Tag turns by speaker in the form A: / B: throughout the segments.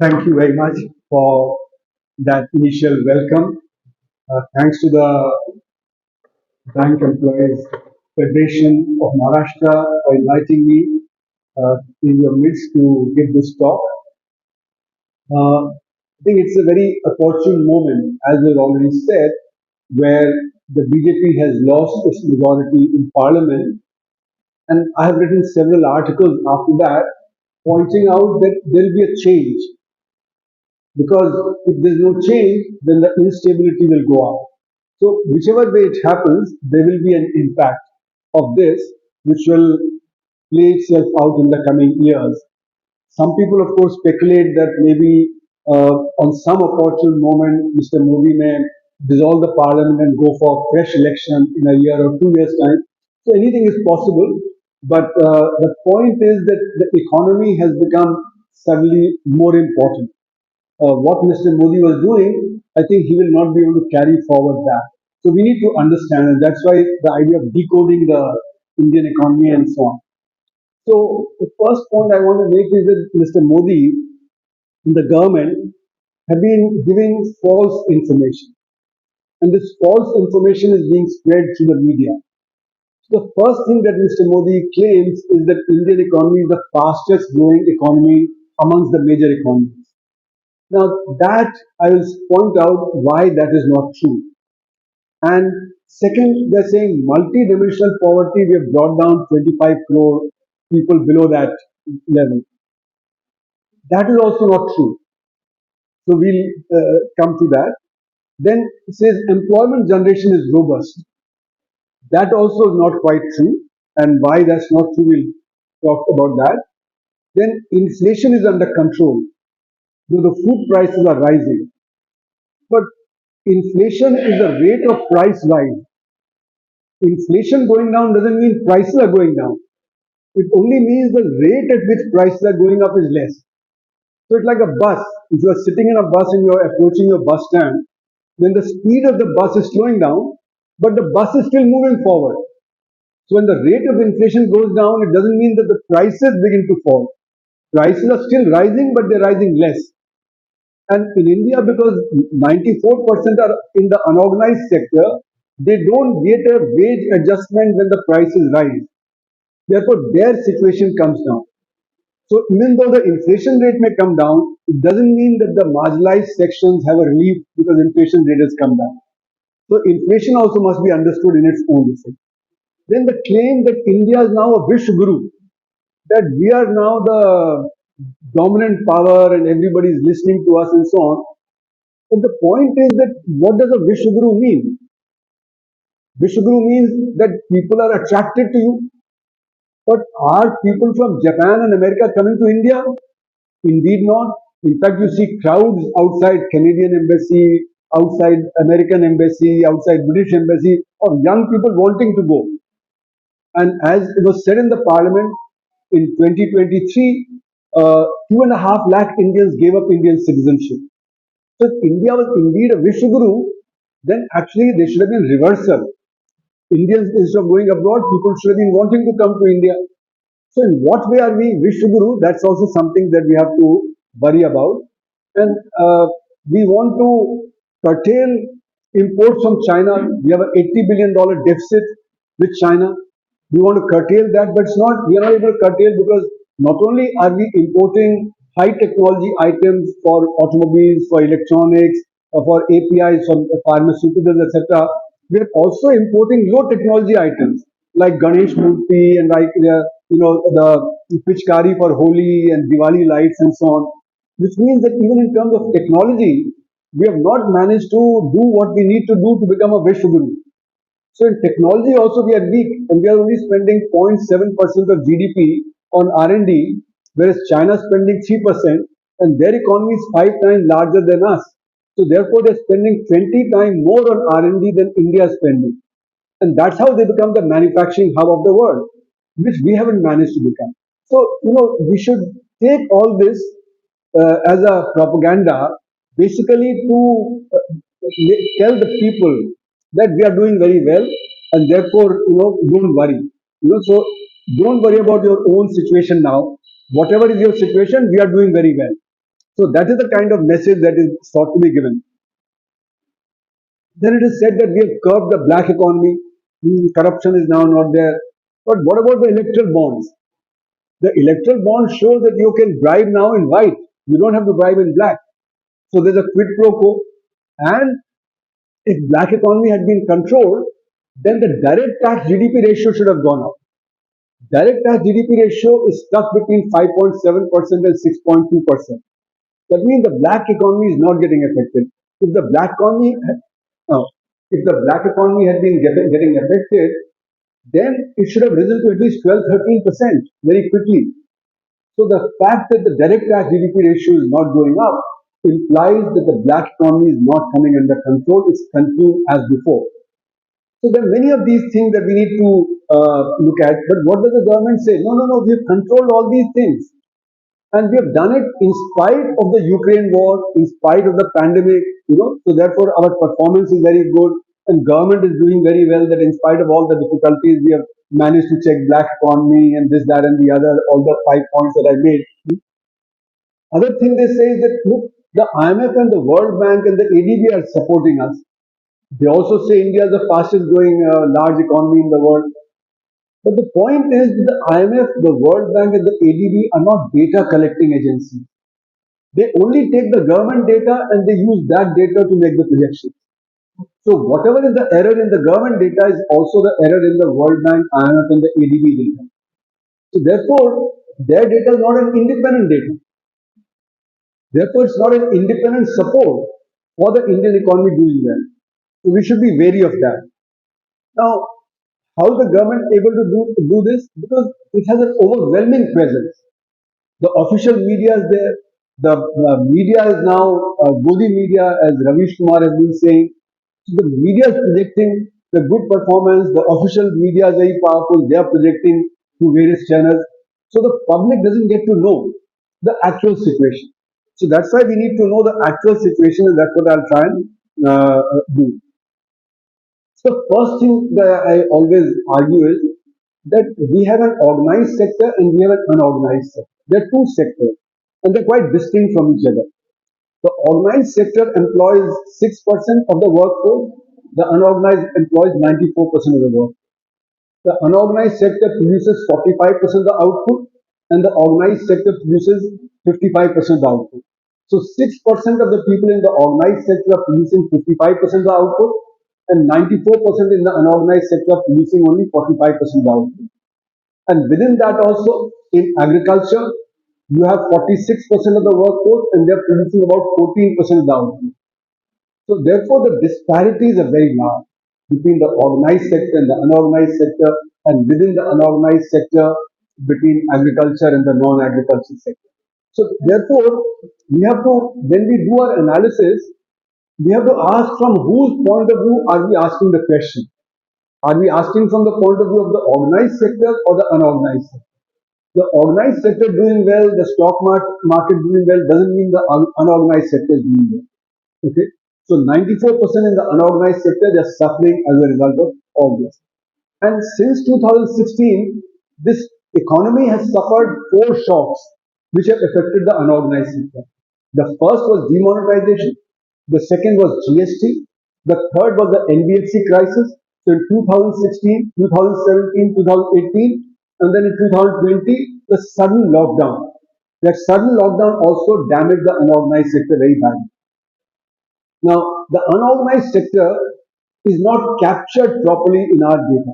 A: Thank you very much for that initial welcome. Thanks to the Bank Employees Federation of Maharashtra for inviting me in your midst to give this talk. I think it's a very opportune moment, as we've already said, where the BJP has lost its majority in Parliament, and I have written several articles after that pointing out that there will be a change because if there's no change, then the instability will go up. So, whichever way it happens, there will be an impact of this, which will play itself out in the coming years. Some people, of course, speculate that maybe on some opportune moment, Mr. Modi may dissolve the parliament and go for fresh election in a year or 2 years' time. So anything is possible. But the point is that the economy has become suddenly more important. What Mr. Modi was doing, I think he will not be able to carry forward that. So we need to understand, and that's why the idea of decoding the Indian economy and so on. So the first point I want to make is that Mr. Modi and the government have been giving false information, and this false information is being spread through the media. So the first thing that Mr. Modi claims is that Indian economy is the fastest growing economy amongst the major economies. Now that I will point out why that is not true. And second, they're saying multi-dimensional poverty, we have brought down 25 crore people below that level. That is also not true. So we'll come to that. Then it says employment generation is robust. That also is not quite true. And why that's not true, we'll talk about that. Then inflation is under control. The food prices are rising. But inflation is the rate of price rise. Inflation going down doesn't mean prices are going down. It only means the rate at which prices are going up is less. So it's like a bus. If you are sitting in a bus and you're approaching your bus stand, then the speed of the bus is slowing down, but the bus is still moving forward. So when the rate of inflation goes down, it doesn't mean that the prices begin to fall. Prices are still rising, but they're rising less. And in India, because 94% are in the unorganized sector, they don't get a wage adjustment when the prices rise. Therefore, their situation comes down. So even though the inflation rate may come down, it doesn't mean that the marginalized sections have a relief because inflation rate has come down. So inflation also must be understood in its own way. Then the claim that India is now a wish guru, that we are now the dominant power and everybody is listening to us and so on. But the point is that what does a wish guru mean? Wish guru means that people are attracted to you. But are people from Japan and America coming to India? Indeed not. In fact, you see crowds outside Canadian embassy, outside American embassy, outside British embassy of young people wanting to go. And as it was said in the parliament in 2023, 2.5 lakh Indians gave up Indian citizenship. So if India was indeed a Vishwaguru, then actually there should have been reversal. Indians, instead of going abroad, people should have been wanting to come to India. So in what way are we Vishwaguru? That's also something that we have to worry about. And we want to curtail imports from China. We have an $80 billion deficit with China. We want to curtail that, but we are not able to curtail because not only are we importing high technology items for automobiles, for electronics, for APIs, for pharmaceuticals, etc. We are also importing low technology items like Ganesh Murti and like the Pichkari for Holi and Diwali lights and so on. Which means that even in terms of technology, we have not managed to do what we need to do to become a Vishwaguru. So in technology also we are weak and we are only spending 0.7% of GDP on R&D, whereas China is spending 3% and their economy is 5 times larger than us. So therefore they are spending 20 times more on R&D than India is spending. And that's how they become the manufacturing hub of the world, which we haven't managed to become. So, we should take all this as a propaganda basically to tell the people that we are doing very well and therefore, don't worry. So don't worry about your own situation now. Whatever is your situation, we are doing very well. So that is the kind of message that is sought to be given. Then it is said that we have curbed the black economy, corruption is now not there. But what about the electoral bonds? The electoral bond shows that you can bribe now in white. You don't have to bribe in black. So there's a quid pro quo. And if black economy had been controlled, then the direct tax GDP ratio should have gone up. Direct tax GDP ratio is stuck between 5.7% and 6.2%. That means the black economy is not getting affected. If the black economy, uh, if the black economy had been getting affected, then it should have risen to at least 12, 13% very quickly. So the fact that the direct tax GDP ratio is not going up implies that the black economy is not coming under control. It's continuing as before. So there are many of these things that we need to look at. But what does the government say? No, no, no. We have controlled all these things. And we have done it in spite of the Ukraine war, in spite of the pandemic, so therefore our performance is very good and government is doing very well that in spite of all the difficulties, we have managed to check black economy and this, that and the other, all the 5 points that I made. Other thing they say is that, look, the IMF and the World Bank and the ADB are supporting us. They also say India is the fastest growing large economy in the world. But the point is that the IMF, the World Bank, and the ADB are not data collecting agencies. They only take the government data and they use that data to make the projections. So whatever is the error in the government data is also the error in the World Bank, IMF, and the ADB data. So therefore, their data is not an independent data. Therefore, it's not an independent support for the Indian economy doing well. So we should be wary of that. Now, how is the government able to do this? Because it has an overwhelming presence. The official media is there. The media is now Godi media, as Ravish Kumar has been saying. So the media is projecting the good performance. The official media is very powerful. They are projecting through various channels. So the public doesn't get to know the actual situation. So that's why we need to know the actual situation, and that's what I'll try and do. So the first thing that I always argue is that we have an organized sector and we have an unorganized sector. There are two sectors and they're quite distinct from each other. The organized sector employs 6% of the workforce, the unorganized employs 94% of the work. The unorganized sector produces 45% of the output and the organized sector produces 55% of the output. So 6% of the people in the organized sector are producing 55% of the output and 94% in the unorganized sector are producing only 45% of the output. And within that also, in agriculture, you have 46% of the workforce and they're producing about 14% of the output. So therefore, the disparities are very large between the organized sector and the unorganized sector, and within the unorganized sector between agriculture and the non-agriculture sector. So therefore, we have to, when we do our analysis, we have to ask from whose point of view are we asking the question? Are we asking from the point of view of the organized sector or the unorganized sector? The organized sector doing well, the stock market doing well doesn't mean the unorganized sector is doing well. Okay, so 94% in the unorganized sector they are suffering as a result of all this. And since 2016, this economy has suffered four shocks which have affected the unorganized sector. The first was demonetization, the second was GST, the third was the NBFC crisis. So in 2016, 2017, 2018, and then in 2020, the sudden lockdown. That sudden lockdown also damaged the unorganized sector very badly. Now, the unorganized sector is not captured properly in our data.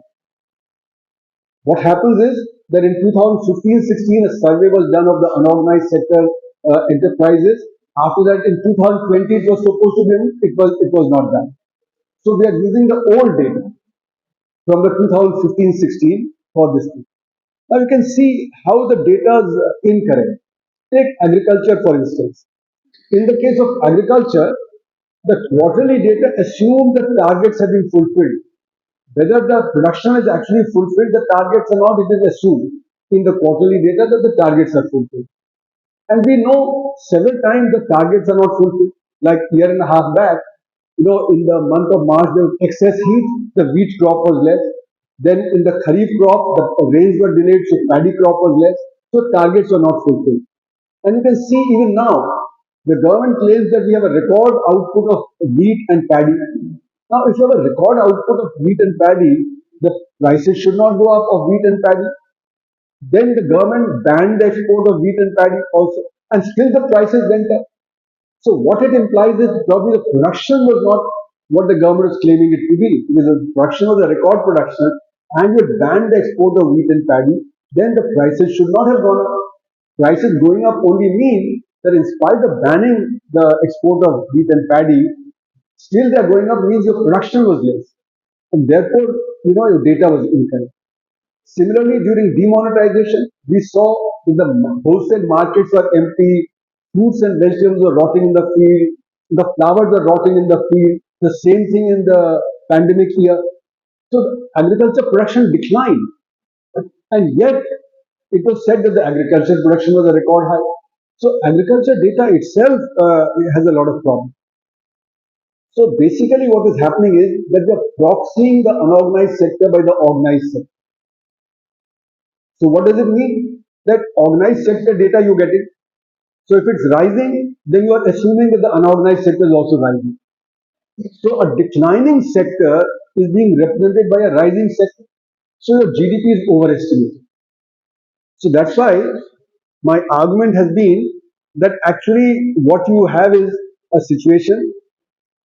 A: What happens is that in 2015-16, a survey was done of the unorganized sector enterprises. After that, in 2020, it was supposed to be, it was not done. So we are using the old data from the 2015-16 for this thing. Now you can see how the data is incorrect. Take agriculture for instance. In the case of agriculture, the quarterly data assume the targets have been fulfilled. Whether the production is actually fulfilled, the targets or not, it is assumed in the quarterly data that the targets are fulfilled. And we know several times the targets are not fulfilled. Like year and a half back, in the month of March, there was excess heat, the wheat crop was less. Then in the Kharif crop, the rains were delayed, so paddy crop was less. So targets were not fulfilled. And you can see even now, The government claims that we have a record output of wheat and paddy. Now, if you have a record output of wheat and paddy, the prices should not go up of wheat and paddy. Then the government banned the export of wheat and paddy also, and still the prices went up. So what it implies is probably the production was not what the government was claiming it to be, because the production was a record production, and you had banned the export of wheat and paddy, then the prices should not have gone up. Prices going up only mean that in spite of banning the export of wheat and paddy, still they are going up means your production was less, and therefore your data was incorrect. Similarly, during demonetization, we saw that the wholesale markets were empty, fruits and vegetables were rotting in the field, the flowers were rotting in the field, the same thing in the pandemic year. So agriculture production declined, and yet it was said that the agriculture production was a record high. So agriculture data itself has a lot of problems. So basically what is happening is that we are proxying the unorganized sector by the organized sector. So what does it mean? That organized sector data you get it. So if it's rising, then you are assuming that the unorganized sector is also rising. So a declining sector is being represented by a rising sector. So your GDP is overestimated. So that's why my argument has been that actually what you have is a situation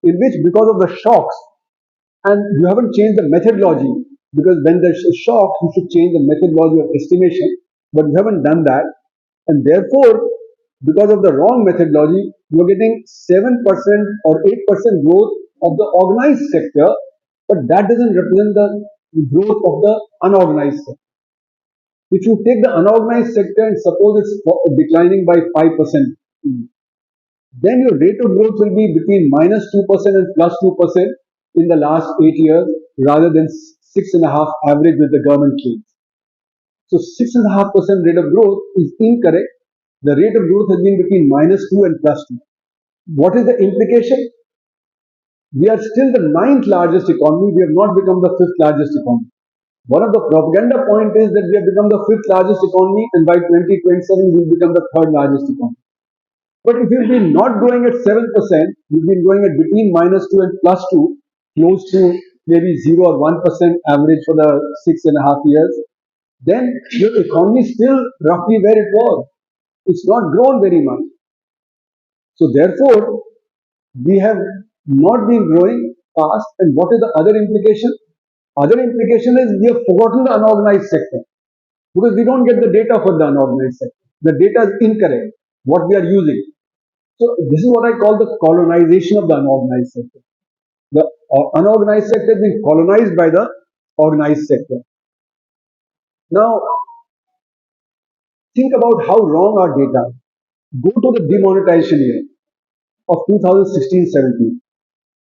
A: in which, because of the shocks, and you haven't changed the methodology, because when there's a shock, you should change the methodology of estimation, but you haven't done that, and therefore, because of the wrong methodology, you're getting 7% or 8% growth of the organized sector, but that doesn't represent the growth of the unorganized sector. If you take the unorganized sector and suppose it's declining by 5%, then your rate of growth will be between -2% and +2% in the last 8 years, rather than 6.5 average with the government claims. So 6.5% rate of growth is incorrect. The rate of growth has been between -2 and +2. What is the implication? We are still the ninth largest economy. We have not become the fifth largest economy. One of the propaganda point is that we have become the fifth largest economy, and by 2027 we will become the third largest economy. But if you've been not growing at 7%, you've been growing at between -2 and +2, close to maybe 0 or 1% average for the 6.5 years, then your economy is still roughly where it was. It's not grown very much. So therefore, we have not been growing fast. And what is the other implication? Other implication is we have forgotten the unorganized sector, because we don't get the data for the unorganized sector. The data is incorrect, what we are using. So this is what I call the colonization of the unorganized sector. The unorganized sector is being colonized by the organized sector. Now, think about how wrong our data is. Go to the demonetization year of 2016-17.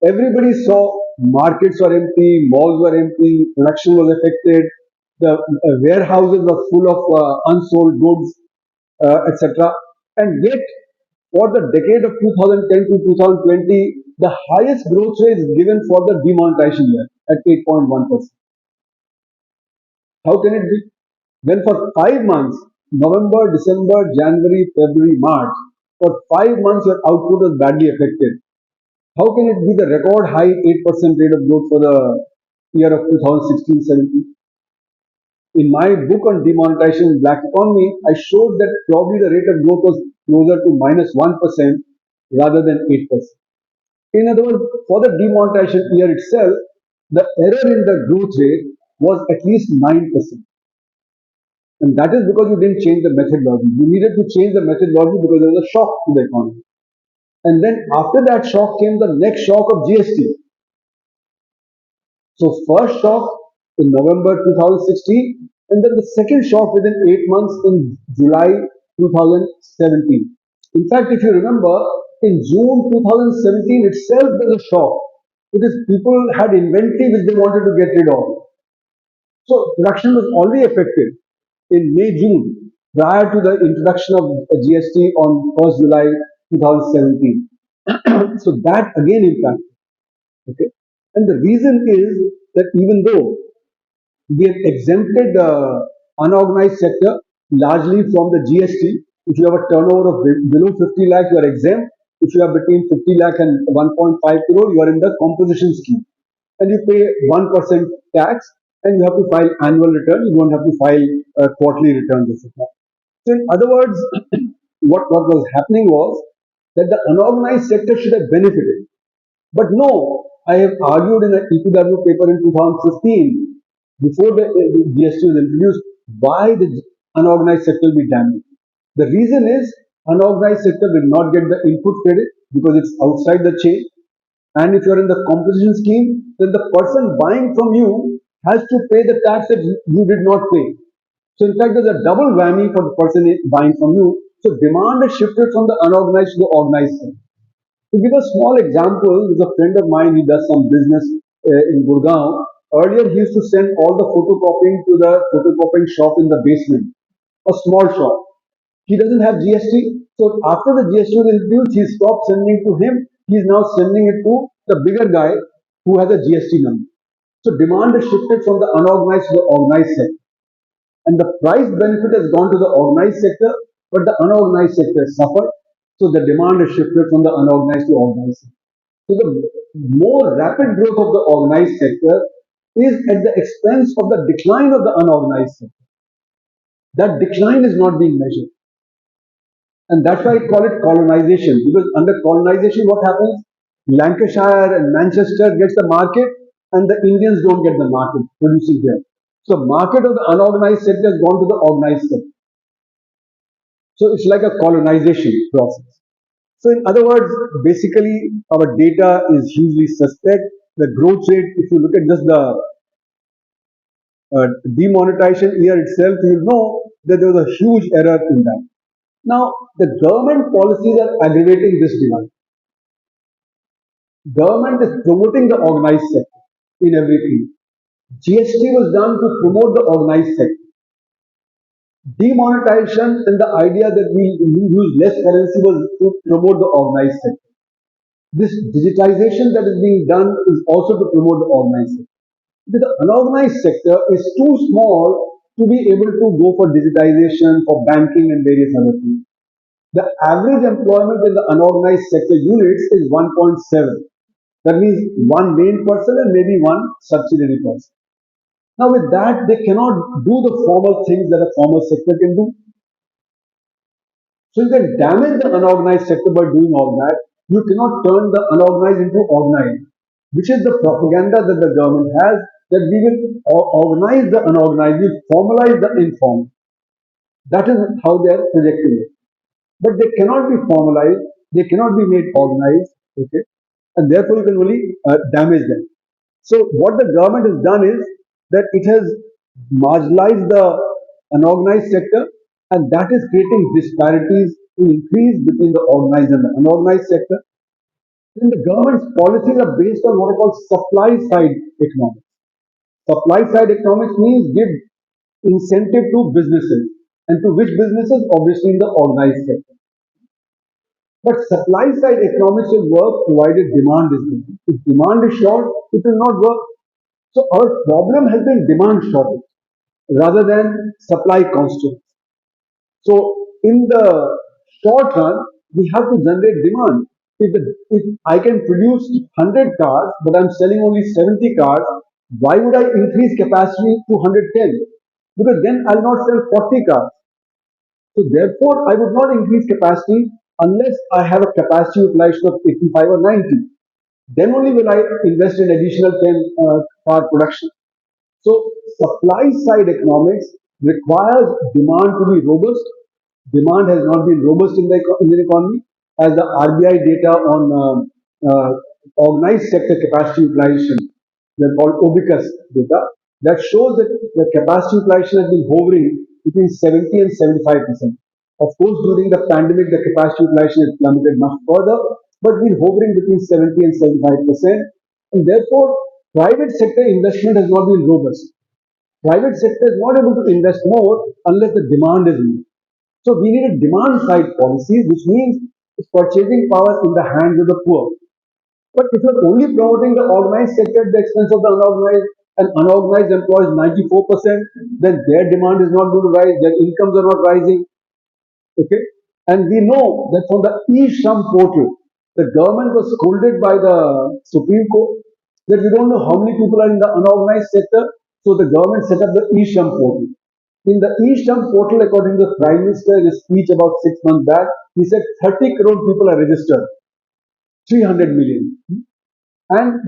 A: Everybody saw markets were empty, malls were empty, production was affected, the warehouses were full of unsold goods, etc. And yet, for the decade of 2010 to 2020, the highest growth rate is given for the demonetization year at 8.1%. How can it be? When for 5 months, November, December, January, February, March, for 5 months your output was badly affected. How can it be the record high 8% rate of growth for the year of 2016-17? In my book on demonetization in black economy, I showed that probably the rate of growth was closer to -1% rather than 8%. In other words, for the demonetization year itself, the error in the growth rate was at least 9%. And that is because you didn't change the methodology. You needed to change the methodology because there was a shock to the economy. And then after that shock came the next shock of GST. So first shock in November 2016, and then the second shock within 8 months in July 2017. In fact, if you remember, in June 2017 itself there was a shock, because people had inventory which they wanted to get rid of. So production was already affected in May, June, prior to the introduction of GST on 1st July 2017. So that again impacted. Okay, and the reason is that even though we have exempted the unorganized sector largely from the GST, if you have a turnover of below 50 lakh, you are exempt. If you are between 50 lakh and 1.5 crore, you are in the composition scheme. And you pay 1% tax, and you have to file annual return. You don't have to file quarterly returns, etc. So in other words, what was happening was that the unorganized sector should have benefited. But no, I have argued in an EPW paper in 2015, before the GST was introduced, why the unorganized sector will be damaged. The reason is unorganized sector will not get the input credit because it's outside the chain. And if you're in the composition scheme, then the person buying from you has to pay the tax that you did not pay. So in fact, there's a double whammy for the person buying from you. So demand is shifted from the unorganized to the organized sector. To give a small example, there's a friend of mine, he does some business in Gurgaon. Earlier, he used to send all the photocopying to the photocopying shop in the basement, a small shop. He doesn't have GST. So after the GST was introduced, he stopped sending to him. He's now sending it to the bigger guy who has a GST number. So demand is shifted from the unorganized to the organized sector. And the price benefit has gone to the organized sector, but the unorganized sector has suffered. So the demand is shifted from the unorganized to organized sector. So the more rapid growth of the organized sector is at the expense of the decline of the unorganized sector. That decline is not being measured. And that's why I call it colonization. Because under colonization, what happens? Lancashire and Manchester gets the market, and the Indians don't get the market producing there. So market of the unorganized sector has gone to the organized sector. So it's like a colonization process. So in other words, basically our data is hugely suspect. The growth rate, if you look at just the demonetization year itself, you know that there was a huge error in that. Now, the government policies are aggravating this divide. Government is promoting the organized sector in every field. GST was done to promote the organized sector. Demonetization and the idea that we use less currency was to promote the organized sector. This digitization that is being done is also to promote the organized sector. The unorganized sector is too small to be able to go for digitization, for banking and various other things. The average employment in the unorganized sector units is 1.7. That means one main person and maybe one subsidiary person. Now with that, they cannot do the formal things that a formal sector can do. So you can damage the unorganized sector by doing all that. You cannot turn the unorganized into organized, which is the propaganda that the government has, that we will organize the unorganized, we formalize the informal. That is how they are projecting it. But they cannot be formalized, they cannot be made organized, okay, and therefore you can only damage them. So what the government has done is that it has marginalized the unorganized sector, and that is creating disparities to increase between the organized and the unorganized sector. And the government's policies are based on what are called supply side economics. Supply side economics means give incentive to businesses, and to which businesses? Obviously in the organized sector. But supply side economics will work provided demand is there. If demand is short, it will not work. So our problem has been demand shortage rather than supply constraints. So in the short run, we have to generate demand. If I can produce 100 cars, but I'm selling only 70 cars, why would I increase capacity to 110? Because then I'll not sell 40 cars. So therefore, I would not increase capacity unless I have a capacity utilization of 85 or 90. Then only will I invest in additional 10 car production. So supply side economics requires demand to be robust. Demand has not been robust in the Indian economy, as the RBI data on organized sector capacity utilization, they're called OBICUS data, that shows that the capacity utilization has been hovering between 70 and 75%. Of course, during the pandemic, the capacity utilization has plummeted much further, but been hovering between 70 and 75%. And therefore, private sector investment has not been robust. Private sector is not able to invest more unless the demand is more. So we need a demand side policy, which means purchasing power in the hands of the poor. But if you're only promoting the organized sector at the expense of the unorganized, and unorganized employs 94%, then their demand is not going to rise, their incomes are not rising. Okay? And we know that from the e-Shram portal, The government was scolded by the Supreme Court that we don't know how many people are in the unorganized sector. So the government set up the e-Shram portal. In the e-Shram portal, according to the Prime Minister in his speech about 6 months back, he said 30 crore people are registered, 300 million. And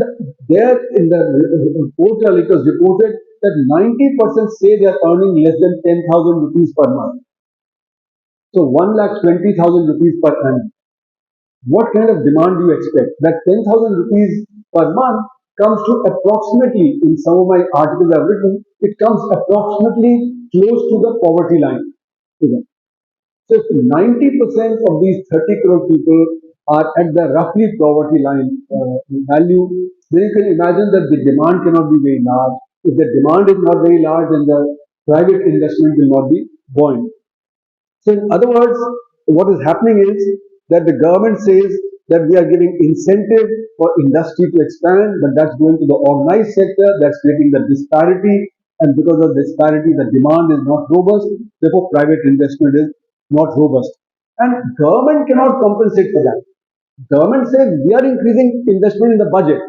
A: there in the portal, it was reported that 90% say they are earning less than 10,000 rupees per month. So 1,20,000 rupees per annum. What kind of demand do you expect? That 10,000 rupees per month comes to approximately, in some of my articles I've written, it comes approximately close to the poverty line. So if 90% of these 30 crore people are at the roughly poverty line value, then you can imagine that the demand cannot be very large. If the demand is not very large, then the private investment will not be buoyant. So in other words, what is happening is that the government says that we are giving incentive for industry to expand, but that's going to the organized sector, that's creating the disparity, and because of disparity, the demand is not robust, therefore private investment is not robust. And government cannot compensate for that. Government says we are increasing investment in the budget.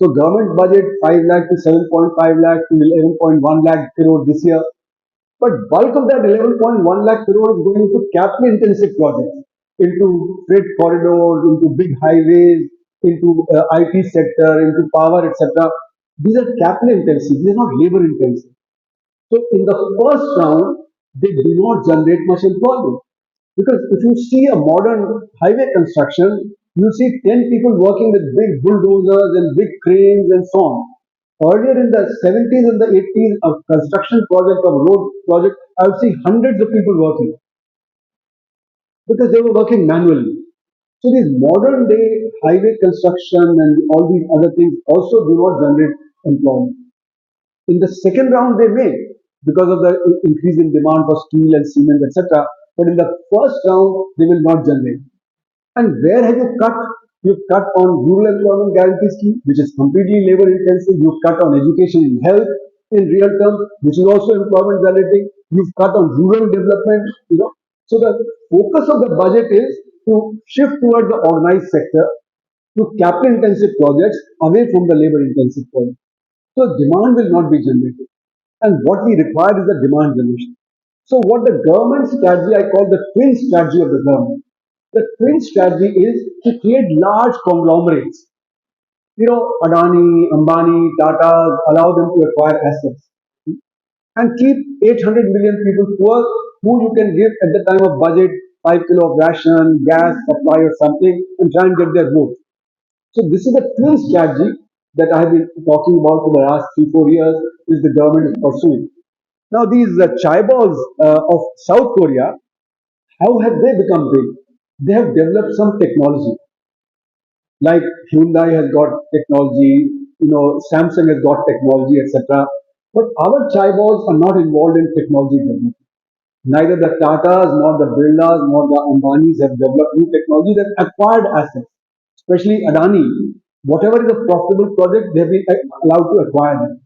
A: So government budget 5 lakh to 7.5 lakh to 11.1 lakh crore this year. But bulk of that 11.1 lakh crore is going into capital intensive projects, into freight corridors, into big highways, into IT sector, into power, etc. These are capital intensive, these are not labor intensive. So in the first round, they do not generate much employment. Because if you see a modern highway construction, you see 10 people working with big bulldozers and big cranes and so on. Earlier in the 70s and the 80s, a construction project of road project, I would see hundreds of people working because they were working manually. So these modern day highway construction and all these other things also do not generate employment. In the second round, they may because of the increase in demand for steel and cement, etc. But in the first round, they will not generate. And where have you cut? You've cut on rural employment guarantee scheme, which is completely labor intensive. You've cut on education and health in real terms, which is also employment generating. You've cut on rural development. So the focus of the budget is to shift towards the organized sector, to capital intensive projects away from the labor intensive projects. So demand will not be generated. And what we require is the demand generation. So what the government strategy, I call the twin strategy of the government. The twin strategy is to create large conglomerates. Adani, Ambani, Tata, allow them to acquire assets and keep 800 million people poor who you can give at the time of budget 5 kilo of ration, gas, supply or something and try and get their vote. So this is the twin strategy that I have been talking about for the last 3, 4 years, which the government is pursuing. Now these chaebols of South Korea, how have they become big? They have developed some technology. Like Hyundai has got technology, Samsung has got technology, etc. But our chaebols are not involved in technology development. Neither the Tatas, nor the Birlas, nor the Ambanis have developed new technology. They've acquired assets, especially Adani. Whatever is a profitable project, they've been allowed to acquire them.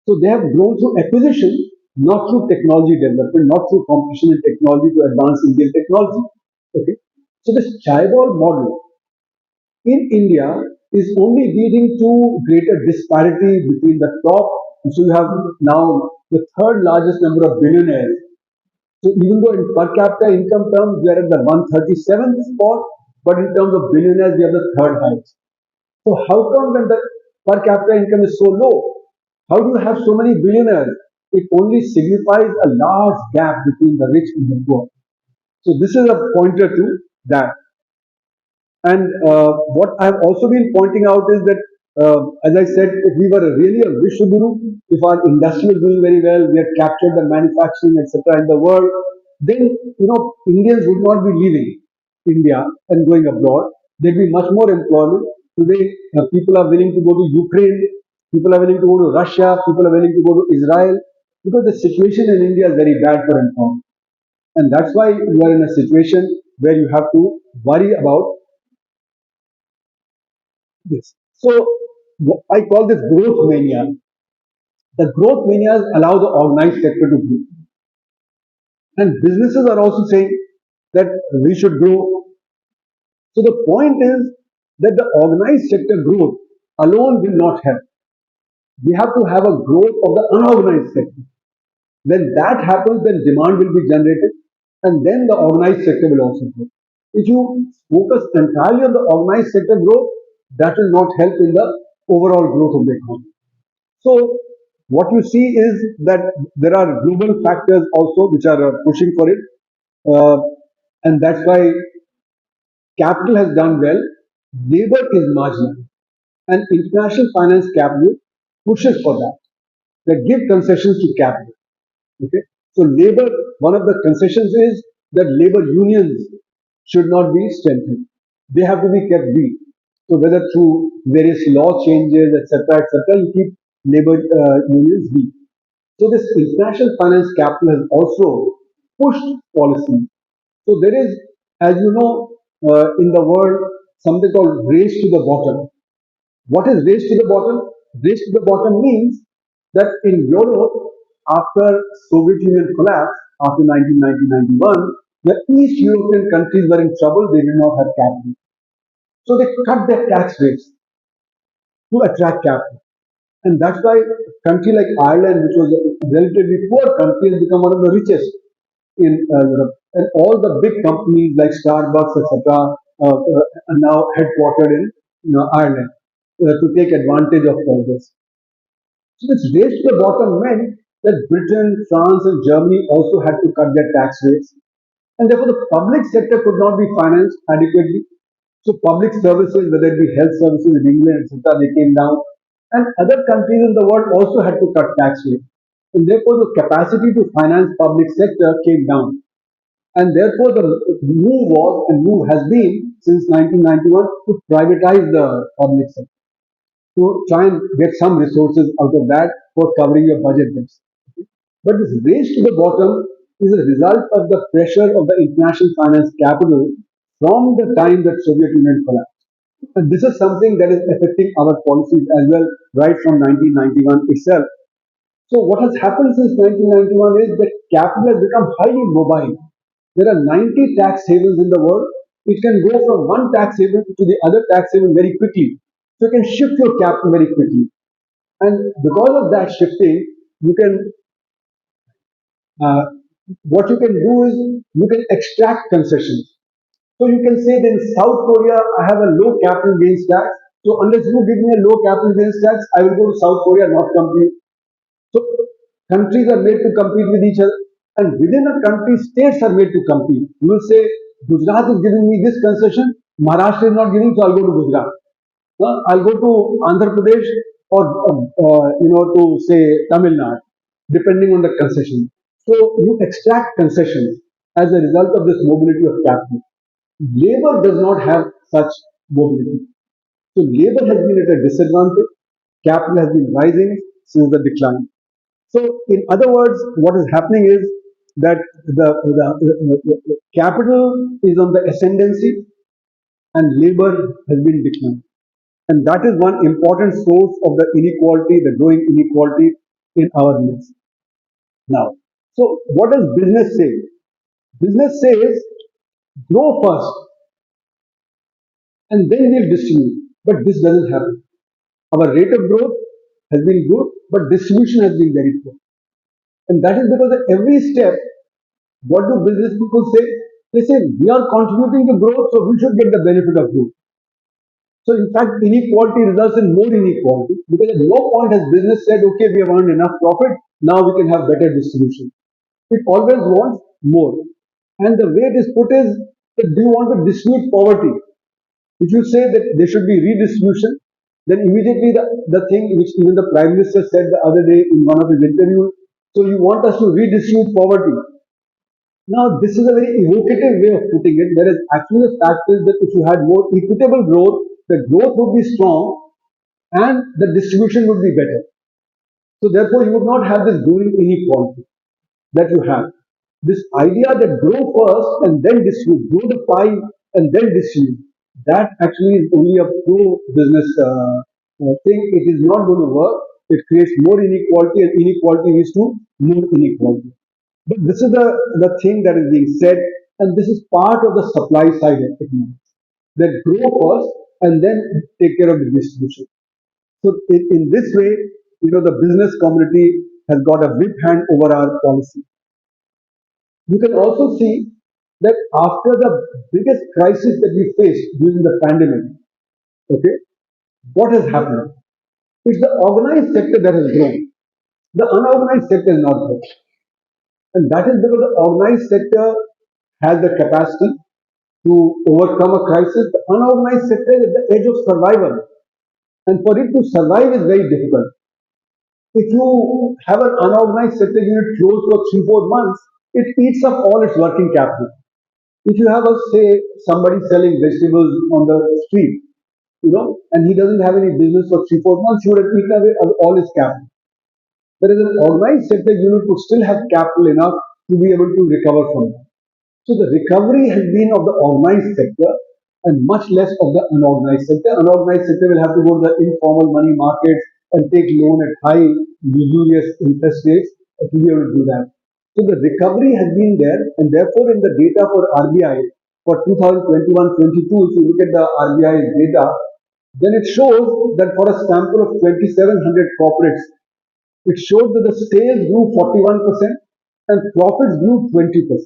A: So they have grown through acquisition, not through technology development, not through competition in technology to advance Indian technology. Okay. So this chaebol model in India is only leading to greater disparity between the top. So you have now the third largest number of billionaires. So even though in per capita income terms we are at the 137th spot, but in terms of billionaires we are the third highest. So how come when the per capita income is so low, how do you have so many billionaires? It only signifies a large gap between the rich and the poor. So this is a pointer to that. And what I've also been pointing out is that, as I said, if we were really a Vishwaguru, if our industry was doing very well, we had captured the manufacturing, etc., in the world, then Indians would not be leaving India and going abroad. There'd be much more employment. Today, people are willing to go to Ukraine, people are willing to go to Russia, people are willing to go to Israel, because the situation in India is very bad for employment. And that's why you are in a situation where you have to worry about this. So I call this growth mania. The growth manias allow the organized sector to grow. And businesses are also saying that we should grow. So the point is that the organized sector growth alone will not help. We have to have a growth of the unorganized sector. When that happens, then demand will be generated, and then the organized sector will also grow. If you focus entirely on the organized sector growth, that will not help in the overall growth of the economy. So, what you see is that there are global factors also which are pushing for it, uh, and that's why capital has done well, labor is marginal, and international finance capital pushes for that. They give concessions to capital. Okay, so labor, one of the concessions is that labor unions should not be strengthened; they have to be kept weak. So whether through various law changes, etc., you keep labor unions weak. So this international finance capital has also pushed policy. So there is, as you know, in the world, something called race to the bottom. What is race to the bottom? Race to the bottom means that in Europe, after Soviet Union collapsed after 1990-91, the East European countries were in trouble. They did not have capital, so they cut their tax rates to attract capital. And that's why a country like Ireland, which was a relatively poor country, has become one of the richest in Europe. And all the big companies like Starbucks, etc., are now headquartered in Ireland to take advantage of all this. So this race to the bottom meant that Britain, France, and Germany also had to cut their tax rates, and therefore the public sector could not be financed adequately. So public services, whether it be health services in England, etc., they came down, and other countries in the world also had to cut tax rates, and therefore the capacity to finance public sector came down, and therefore the move was and move has been since 1991 to privatize the public sector to try and get some resources out of that for covering your budget deficit. But this race to the bottom is a result of the pressure of the international finance capital from the time that Soviet Union collapsed. And this is something that is affecting our policies as well, right from 1991 itself. So what has happened since 1991 is that capital has become highly mobile. There are 90 tax havens in the world. It can go from one tax haven to the other tax haven very quickly. So you can shift your capital very quickly. And because of that shifting, you can uh, what you can do is you can extract concessions. So you can say that in South Korea, I have a low capital gains tax. So unless you give me a low capital gains tax, I will go to South Korea, not compete. So countries are made to compete with each other, and within a country, states are made to compete. You will say Gujarat is giving me this concession, Maharashtra is not giving, so I'll go to Gujarat. I'll go to Andhra Pradesh or to say Tamil Nadu, depending on the concession. So you extract concessions as a result of this mobility of capital. Labor does not have such mobility. So labor has been at a disadvantage. Capital has been rising since the decline. So in other words, what is happening is that the capital is on the ascendancy and labor has been declining. And that is one important source of the inequality, the growing inequality in our midst. Now, so what does business say? Business says grow first and then we'll distribute. But this doesn't happen. Our rate of growth has been good, but distribution has been very poor. And that is because at every step, what do business people say? They say we are contributing to growth, so we should get the benefit of growth. So in fact, inequality results in more inequality because at no point has business said, okay, we have earned enough profit, now we can have better distribution. It always wants more. And the way it is put is that do you want to distribute poverty? If you say that there should be redistribution, then immediately the thing which even the Prime Minister said the other day in one of his interviews, so you want us to redistribute poverty. Now, this is a very evocative way of putting it, whereas actually the fact is that if you had more equitable growth, the growth would be strong and the distribution would be better. So therefore, you would not have this growing inequality that you have. This idea that grow first and then distribute, grow the pie and then distribute, that actually is only a pro-business thing. It is not going to work. It creates more inequality and inequality leads to more inequality. But this is the thing that is being said, and this is part of the supply side of economics. That grow first and then take care of the distribution. So in this way, the business community has got a whip hand over our policy. You can also see that after the biggest crisis that we faced during the pandemic, okay, what has happened? It's the organized sector that has grown. The unorganized sector is not grown. And that is because the organized sector has the capacity to overcome a crisis. The unorganized sector is at the edge of survival. And for it to survive is very difficult. If you have an unorganized sector unit closed for 3, 4 months, it eats up all its working capital. If you have a say somebody selling vegetables on the street, and he doesn't have any business for 3, 4 months, he would have eaten away all his capital. Whereas an organized sector unit would still have capital enough to be able to recover from that. So the recovery has been of the organized sector and much less of the unorganized sector. Unorganized sector will have to go to the informal money markets and take loan at high usurious interest rates to be able to do that. So the recovery has been there, and therefore in the data for RBI for 2021-22, if you look at the RBI's data, then it shows that for a sample of 2,700 corporates, it showed that the sales grew 41% and profits grew 20%.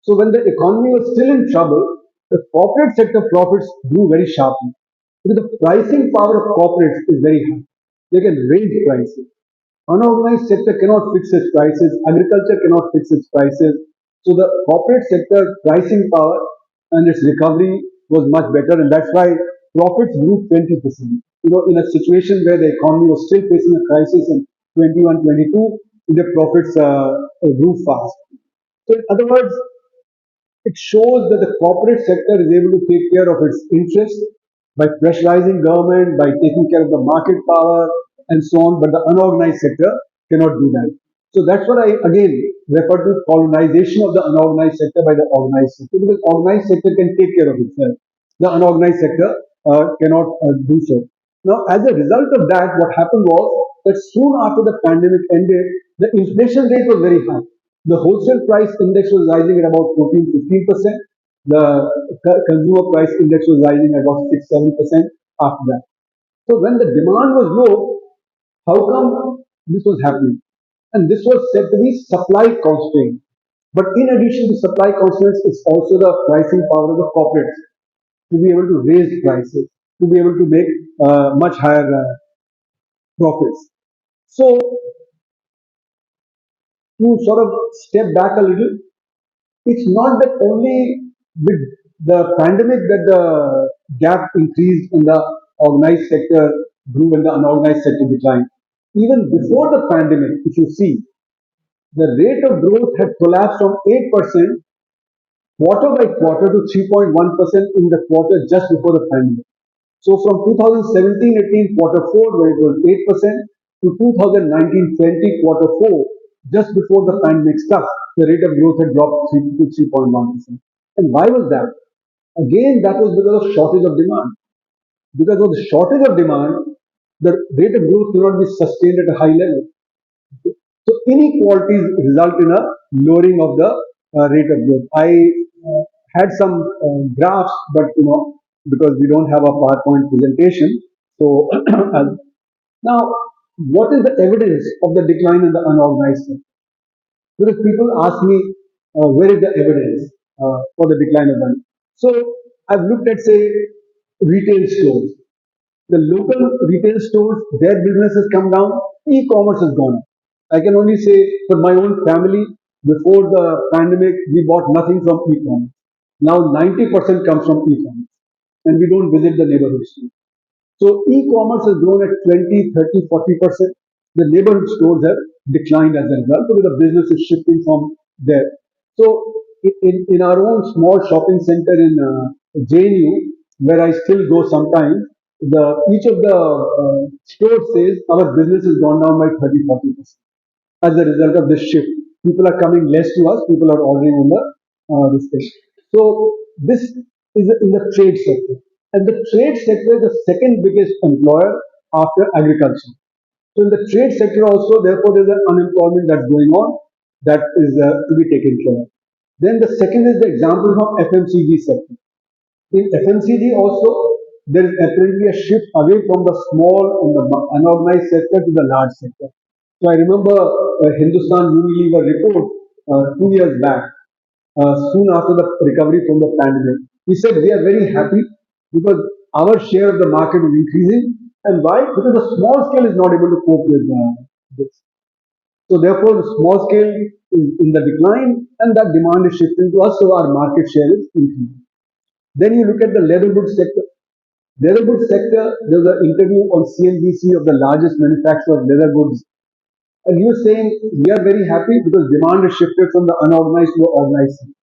A: So when the economy was still in trouble, the corporate sector profits grew very sharply. Because the pricing power of corporates is very high. They can raise prices. Unorganized sector cannot fix its prices. Agriculture cannot fix its prices. So the corporate sector pricing power and its recovery was much better, and that's why profits grew 20%. In a situation where the economy was still facing a crisis in 21-22, the profits grew fast. So in other words, it shows that the corporate sector is able to take care of its interests by pressurizing government, by taking care of the market power, and so on, but the unorganized sector cannot do that. So that's what I again refer to colonization of the unorganized sector by the organized sector, because organized sector can take care of itself. The unorganized sector cannot do so. Now, as a result of that, what happened was that soon after the pandemic ended, the inflation rate was very high. The wholesale price index was rising at about 14-15%. The consumer price index was rising at about 6-7% after that. So when the demand was low, how come this was happening? And this was said to be supply constraint. But in addition to supply constraints, it's also the pricing power of the corporates to be able to raise prices, to be able to make much higher profits. So to sort of step back a little, it's not that only with the pandemic that the gap increased in the organized sector grew and the unorganized sector declined. Even before the pandemic, if you see, the rate of growth had collapsed from 8% quarter by quarter to 3.1% in the quarter just before the pandemic. So from 2017-18 quarter 4, where it was 8%, to 2019-20 quarter 4, just before the pandemic struck, the rate of growth had dropped 3 to 3.1%. And why was that? Again, that was because of shortage of demand. Because of the shortage of demand, the rate of growth cannot be sustained at a high level. So inequalities result in a lowering of the rate of growth. I had some graphs, but because we don't have a PowerPoint presentation, so now what is the evidence of the decline in the unorganized sector? Because people ask me where is the evidence for the decline of the. So I've looked at say retail stores. The local retail stores, their business has come down, e-commerce has gone up. I can only say for my own family, before the pandemic, we bought nothing from e-commerce. Now 90% comes from e-commerce, and we don't visit the neighborhood store. So e-commerce has grown at 20, 30, 40%. The neighborhood stores have declined as a result because the business is shifting from there. So in our own small shopping center in JNU, where I still go sometimes, each of the stores says our business has gone down by 30-40% as a result of this shift. People are coming less to us. People are ordering on the this thing. So this is in the trade sector, and the trade sector is the second biggest employer after agriculture. So in the trade sector also, therefore, there's an unemployment that's going on that is to be taken care of. Then the second is the example from FMCG sector. In FMCG also, there is apparently a shift away from the small and the unorganized sector to the large sector. So I remember Hindustan Unilever report 2 years back, soon after the recovery from the pandemic. He said we are very happy because our share of the market is increasing. And why? Because the small scale is not able to cope with this. So therefore, the small scale is in the decline, and that demand is shifting to us, so our market share is increasing. Then you look at the leather goods sector. Leather goods sector, there was an interview on CNBC of the largest manufacturer of leather goods, and he was saying we are very happy because demand has shifted from the unorganized to the organized sector.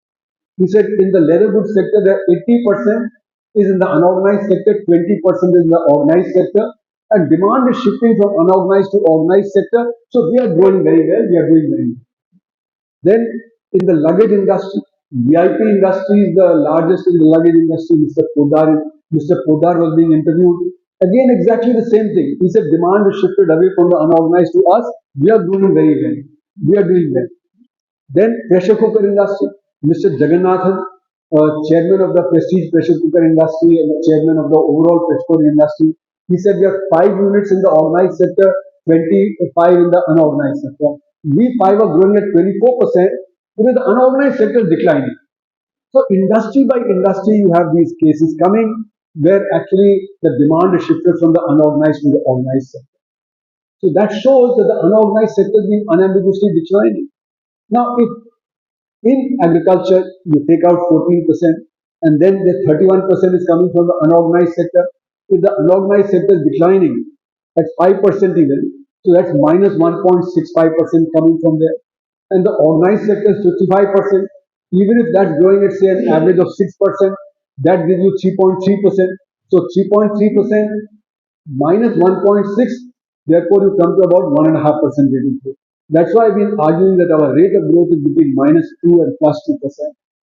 A: He said in the leather goods sector, the 80% is in the unorganized sector, 20% is in the organized sector, and demand is shifting from unorganized to organized sector. So we are growing very well. We are doing very well. Then in the luggage industry, VIP industry is the largest in the luggage industry. Mr. Podar was being interviewed. Again, exactly the same thing. He said demand is shifted away from the unorganized to us. We are doing very well. We are doing well. Then pressure cooker industry, Mr. Jagannathan, chairman of the prestige pressure cooker industry and the chairman of the overall pressure cooker industry, he said we have 5 units in the organized sector, 25 in the unorganized sector. We five are growing at 24% because the unorganized sector is declining. So industry by industry, you have these cases coming where actually the demand is shifted from the unorganized to the organized sector. So that shows that the unorganized sector has been unambiguously declining. Now, if in agriculture you take out 14% and then the 31% is coming from the unorganized sector, if the unorganized sector is declining at 5% even, so that's minus 1.65% coming from there. And the organized sector is 55%. Even if that's growing at say an average of 6%, that gives you 3.3%. So 3.3% minus 1.6, therefore you come to about 1.5% rate of growth. That's why I've been arguing that our rate of growth is between minus 2 and plus 2%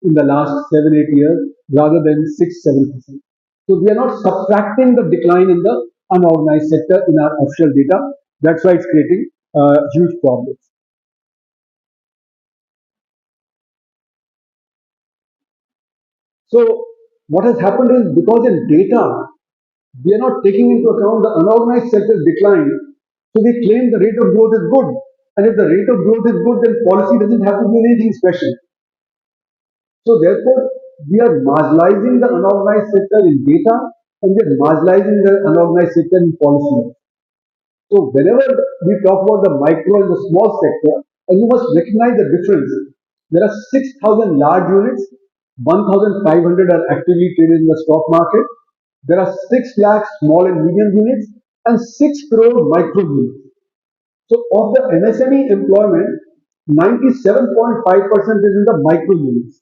A: in the last 7, 8 years rather than 6, 7%. So we are not subtracting the decline in the unorganized sector in our official data. That's why it's creating huge problems. So what has happened is because in data we are not taking into account the unorganized sector's decline, so we claim the rate of growth is good. And if the rate of growth is good, then policy doesn't have to do anything special. So therefore, we are marginalizing the unorganized sector in data and we are marginalizing the unorganized sector in policy. So whenever we talk about the micro and the small sector, and you must recognize the difference. There are 6,000 large units, 1,500 are actively traded in the stock market. There are 6 lakh small and medium units and 6 crore micro units. So of the MSME employment, 97.5% is in the micro units.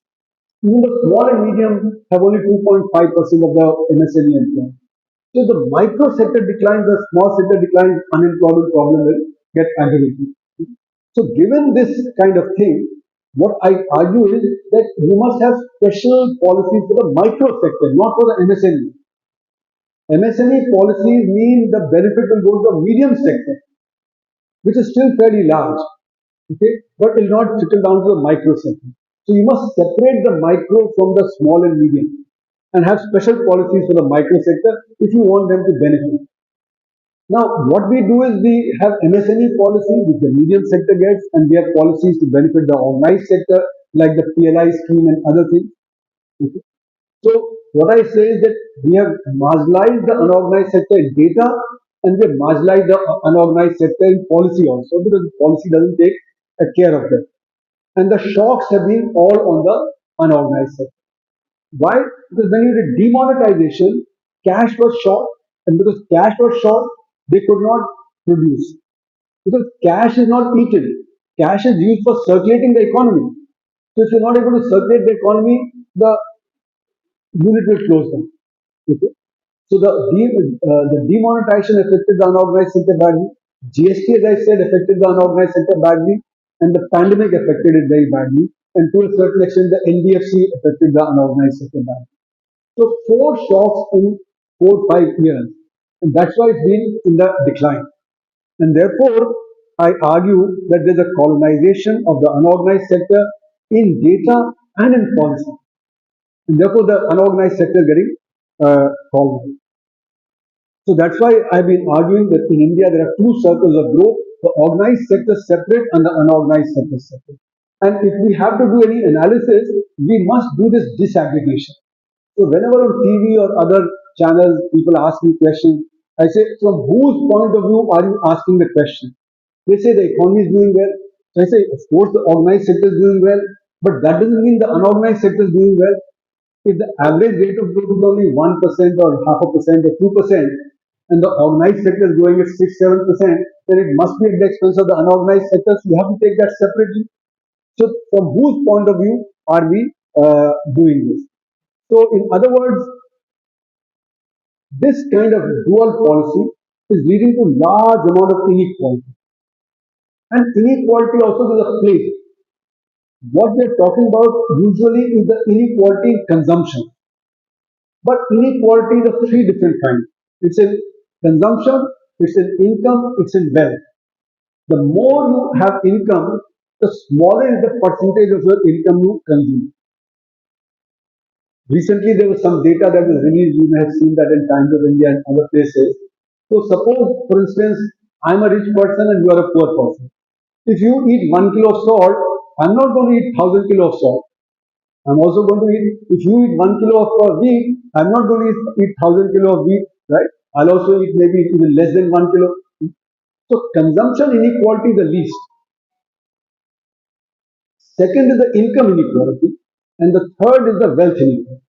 A: Even the small and medium have only 2.5% of the MSME employment. So the micro sector declines, the small sector declines, unemployment problem will get aggravated. So given this kind of thing, what I argue is that you must have special policies for the micro sector, not for the MSME. MSME policies mean the benefit will go to the medium sector, which is still fairly large, okay, but will not trickle down to the micro sector. So you must separate the micro from the small and medium and have special policies for the micro sector if you want them to benefit. Now, what we do is we have MSME policy which the medium sector gets, and we have policies to benefit the organized sector like the PLI scheme and other things. Okay. So what I say is that we have marginalized the unorganized sector in data and we have marginalized the unorganized sector in policy also because policy doesn't take care of them. And the shocks have been all on the unorganized sector. Why? Because when you did demonetization, cash was short, and because cash was short, they could not produce. Because cash is not eaten, cash is used for circulating the economy. So if you're not able to circulate the economy, the unit will close down. Okay? So the demonetization affected the unorganized sector badly. GST, as I said, affected the unorganized sector badly, and the pandemic affected it very badly. And to a certain extent, the NBFC affected the unorganized sector badly. So four shocks in 4, 5 years, and that's why it's been in the decline. And therefore, I argue that there's a colonization of the unorganized sector in data and in policy. And therefore, the unorganized sector is getting colonized. So that's why I've been arguing that in India there are two circles of growth, the organized sector separate and the unorganized sector separate. And if we have to do any analysis, we must do this disaggregation. So whenever on TV or other channels people ask me questions, I say, from whose point of view are you asking the question? They say the economy is doing well. So I say, of course the organized sector is doing well, but that doesn't mean the unorganized sector is doing well. If the average rate of growth is only 1% or half a percent or 2%, and the organized sector is growing at 6, 7%, then it must be at the expense of the unorganized sector. So you have to take that separately. So from whose point of view are we doing this? So in other words, this kind of dual policy is leading to large amount of inequality. And inequality also is a place. What we are talking about usually is the inequality in consumption. But inequality is of three different kinds. It's in consumption, it's in income, it's in wealth. The more you have income, the smaller is the percentage of your income you consume. Recently, there was some data that was released. You may have seen that in Times of India and other places. So, suppose, for instance, I'm a rich person and you are a poor person. If you eat 1 kilo of salt, I'm not going to eat 1,000 kilo of salt. I'm also going to eat, if you eat 1 kilo of wheat, I'm not going to eat 1,000 kilo of wheat, right? I'll also eat maybe even less than 1 kilo. So consumption inequality is the least. Second is the income inequality, and the third is the wealth inequality.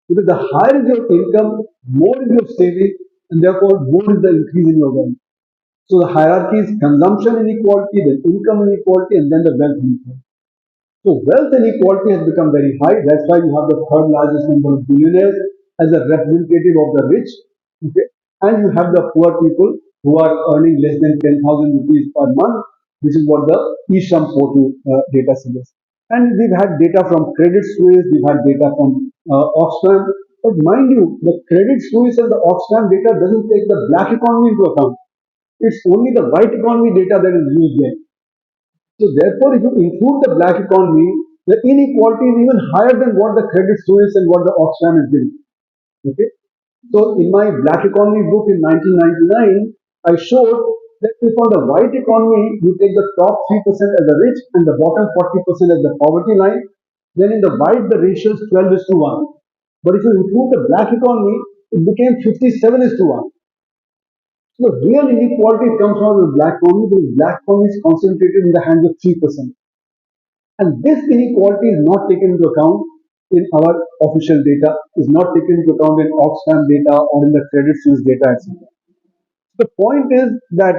A: Because the higher is your income, more is your saving, and therefore more is the increase in your wealth. So the hierarchy is consumption inequality, then income inequality, and then the wealth inequality. So wealth inequality has become very high. That's why you have the third largest number of billionaires as a representative of the rich. Okay? And you have the poor people who are earning less than 10,000 rupees per month. This is what the eSham portal data suggests. And we've had data from Credit Suisse, we've had data from Oxfam. But mind you, the Credit Suisse and the Oxfam data doesn't take the black economy into account. It's only the white economy data that is used there. So therefore, if you include the black economy, the inequality is even higher than what the Credit Suisse and what the Oxfam is giving. Okay. So in my black economy book in 1999, I showed that if on the white economy you take the top 3% as the rich and the bottom 40% as the poverty line, then in the white the ratio is 12 is to 1. But if you include the black economy, it became 57 is to 1. So real inequality comes from the black economy because black economy is concentrated in the hands of 3%. And this inequality is not taken into account in our official data, is not taken into account in Oxfam data or in the Credit Suisse data, etc. The point is that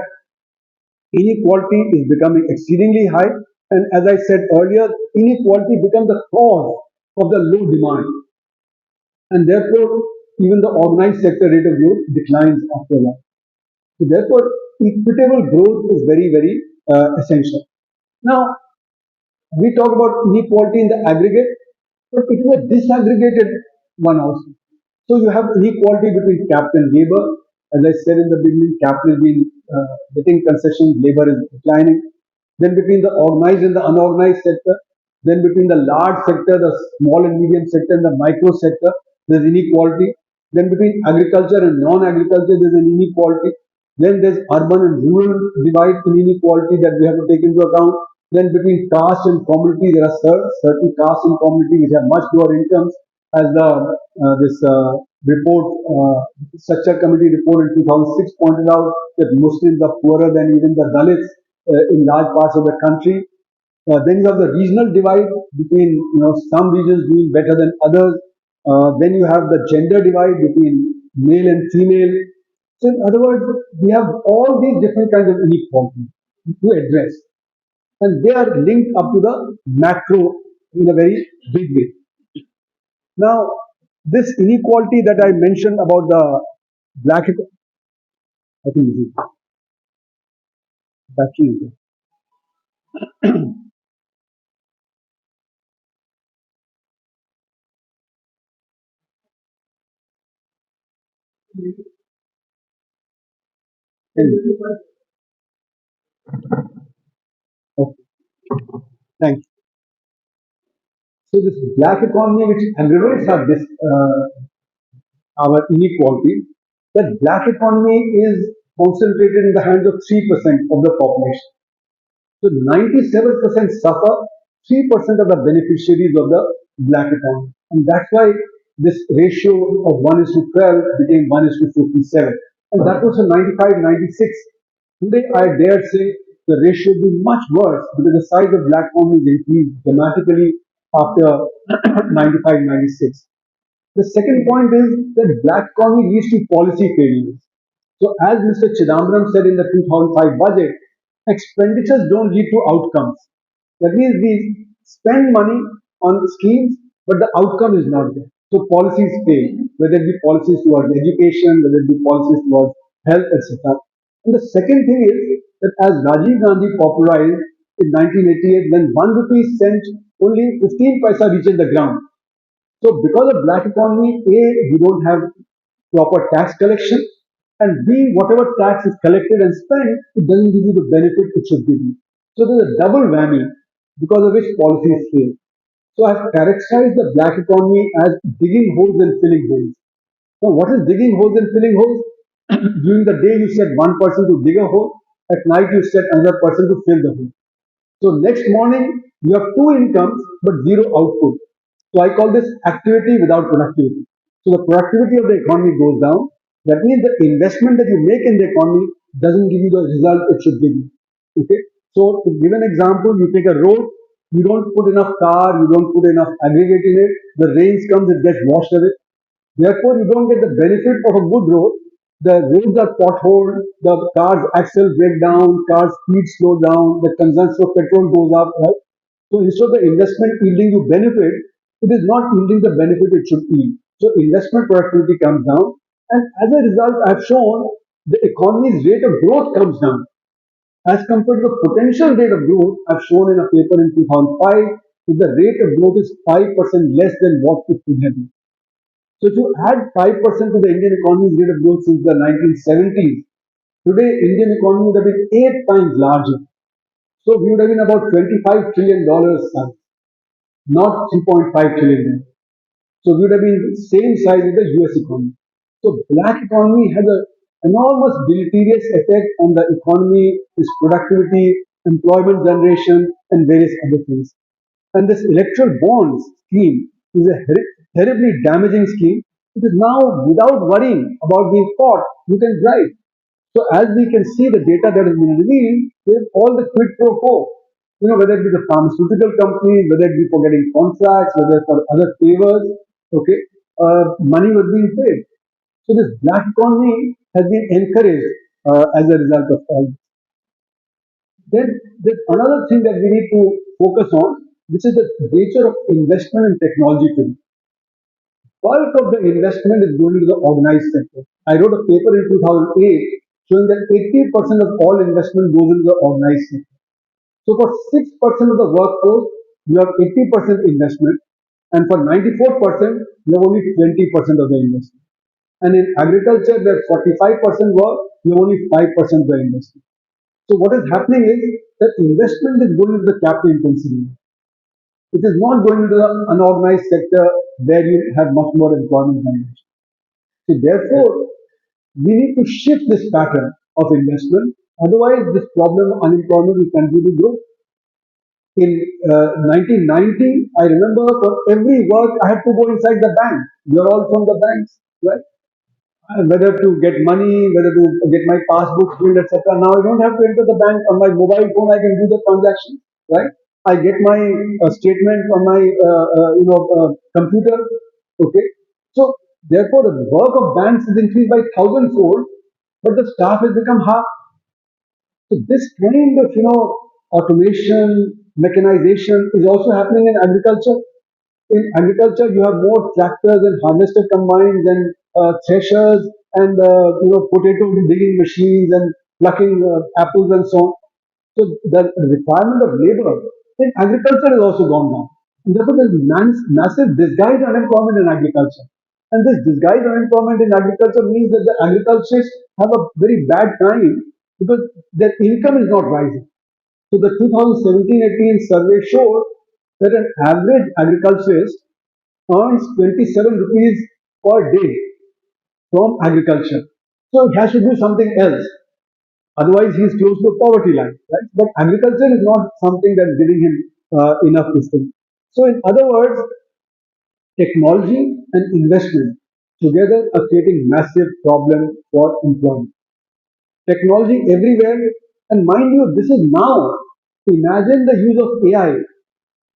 A: inequality is becoming exceedingly high, and as I said earlier, inequality becomes the cause of the low demand, and therefore even the organized sector rate of growth declines after that. So therefore, equitable growth is very, very essential. Now, we talk about inequality in the aggregate, but it is a disaggregated one also. So you have inequality between capital and labor. As I said in the beginning, capital is being getting concessions, labor is declining. Then between the organized and the unorganized sector, then between the large sector, the small and medium sector, and the micro sector, there's inequality. Then between agriculture and non-agriculture, there's an inequality. Then there's urban and rural divide in inequality that we have to take into account. Then between caste and community, there are certain castes and community which have much lower incomes, as the this report, structure committee report in 2006 pointed out that Muslims are poorer than even the Dalits in large parts of the country. Then you have the regional divide between some regions doing better than others. Then you have the gender divide between male and female. So in other words, we have all these different kinds of inequality to address, and they are linked up to the macro in a very big way. Now, this inequality that I mentioned about the black, I think this is battery. Okay, thank you. So this black economy, which aggravates our inequality, that black economy is concentrated in the hands of 3% of the population. So 97% suffer, 3% of the beneficiaries of the black economy. And that's why this ratio of 1 is to 12 became 1 is to 57. And that was in 95, 96. Today, I dare say the ratio will be much worse because the size of black economy is increased dramatically after 95, 96. The second point is that black economy leads to policy failures. So, as Mr. Chidambaram said in the 2005 budget, expenditures don't lead to outcomes. That means we spend money on schemes, but the outcome is not there. So, policies fail, whether it be policies towards education, whether it be policies towards health, etc. And the second thing is that as Rajiv Gandhi popularized in 1988, when 1 rupee sent only 15 paisa reaches the ground. So because of black economy, A, we don't have proper tax collection, and B, whatever tax is collected and spent, it doesn't give you the benefit it should give you. So there's a double whammy because of which policies fail. So I've characterized the black economy as digging holes and filling holes. Now, what is digging holes and filling holes? During the day, you set one person to dig a hole. At night, you set another person to fill the hole. So next morning, you have two incomes but zero output. So I call this activity without productivity. So the productivity of the economy goes down. That means the investment that you make in the economy doesn't give you the result it should give you. Okay. So to give an example, you take a road, you don't put enough tar, you don't put enough aggregate in it. The rains comes, it gets washed away. Therefore, you don't get the benefit of a good road. The roads are potholed, the car's axle break down, car's speed slow down, the consumption of petrol goes up, right? So instead of the investment yielding you benefit, it is not yielding the benefit it should yield. So investment productivity comes down, and as a result, I've shown the economy's rate of growth comes down. As compared to the potential rate of growth, I've shown in a paper in 2005, that the rate of growth is 5% less than what it could have been. So if you add 5% to the Indian economy's rate of growth since the 1970s, today Indian economy would have been 8 times larger. So we would have been about $25 trillion size, not 3.5 trillion. So we would have been same size as the US economy. So black economy has an enormous deleterious effect on the economy, its productivity, employment generation, and various other things. And this electoral bonds scheme is a terribly damaging scheme because now, without worrying about being caught, you can drive. So, as we can see, the data that has been revealed, there's all the quid pro quo. Whether it be the pharmaceutical companies, whether it be for getting contracts, whether for other favors, okay, money was being paid. So, this black economy has been encouraged as a result of all this. Then there's another thing that we need to focus on, which is the nature of investment in technology today. Bulk of the investment is going into the organized sector. I wrote a paper in 2008 showing that 80% of all investment goes into the organized sector. So for 6% of the workforce, you have 80% investment, and for 94%, you have only 20% of the investment. And in agriculture, where 45% work, you have only 5% of the investment. So what is happening is that investment is going into the capital intensive. It is not going into the unorganized sector where you have much more employment generation. So therefore, we need to shift this pattern of investment. Otherwise, this problem of unemployment will continue to grow. In 1990, I remember for every work I had to go inside the bank. You're all from the banks, right? Whether to get money, whether to get my passbook filled, etc. Now I don't have to enter the bank on my mobile phone. I can do the transaction, right? I get my statement on my computer. Okay, so therefore the work of banks is increased by thousandfold, but the staff has become half. So this kind of automation, mechanization is also happening in agriculture. In agriculture, you have more tractors and harvester combines and threshers and potato digging machines and plucking apples and so on. So the requirement of labor in agriculture has also gone down. And therefore, there's massive disguised unemployment in agriculture. And this disguised unemployment in agriculture means that the agriculturists have a very bad time because their income is not rising. So the 2017-18 survey showed that an average agriculturist earns 27 rupees per day from agriculture. So he has to do something else. Otherwise, he is close to the poverty line. Right? But agriculture is not something that's giving him enough wisdom. So, in other words, technology and investment together are creating massive problem for employment. Technology everywhere, and mind you, this is now. Imagine the use of AI.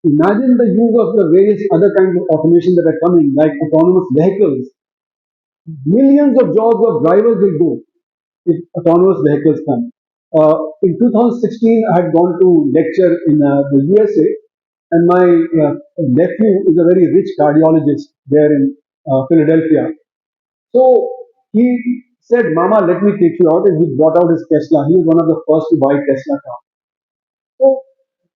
A: Imagine the use of the various other kinds of automation that are coming, like autonomous vehicles. Millions of jobs of drivers will go if autonomous vehicles come. In 2016, I had gone to lecture in the USA, and my nephew is a very rich cardiologist there in Philadelphia. So he said, "Mama, let me take you out," and he brought out his Tesla. He was one of the first to buy Tesla car. So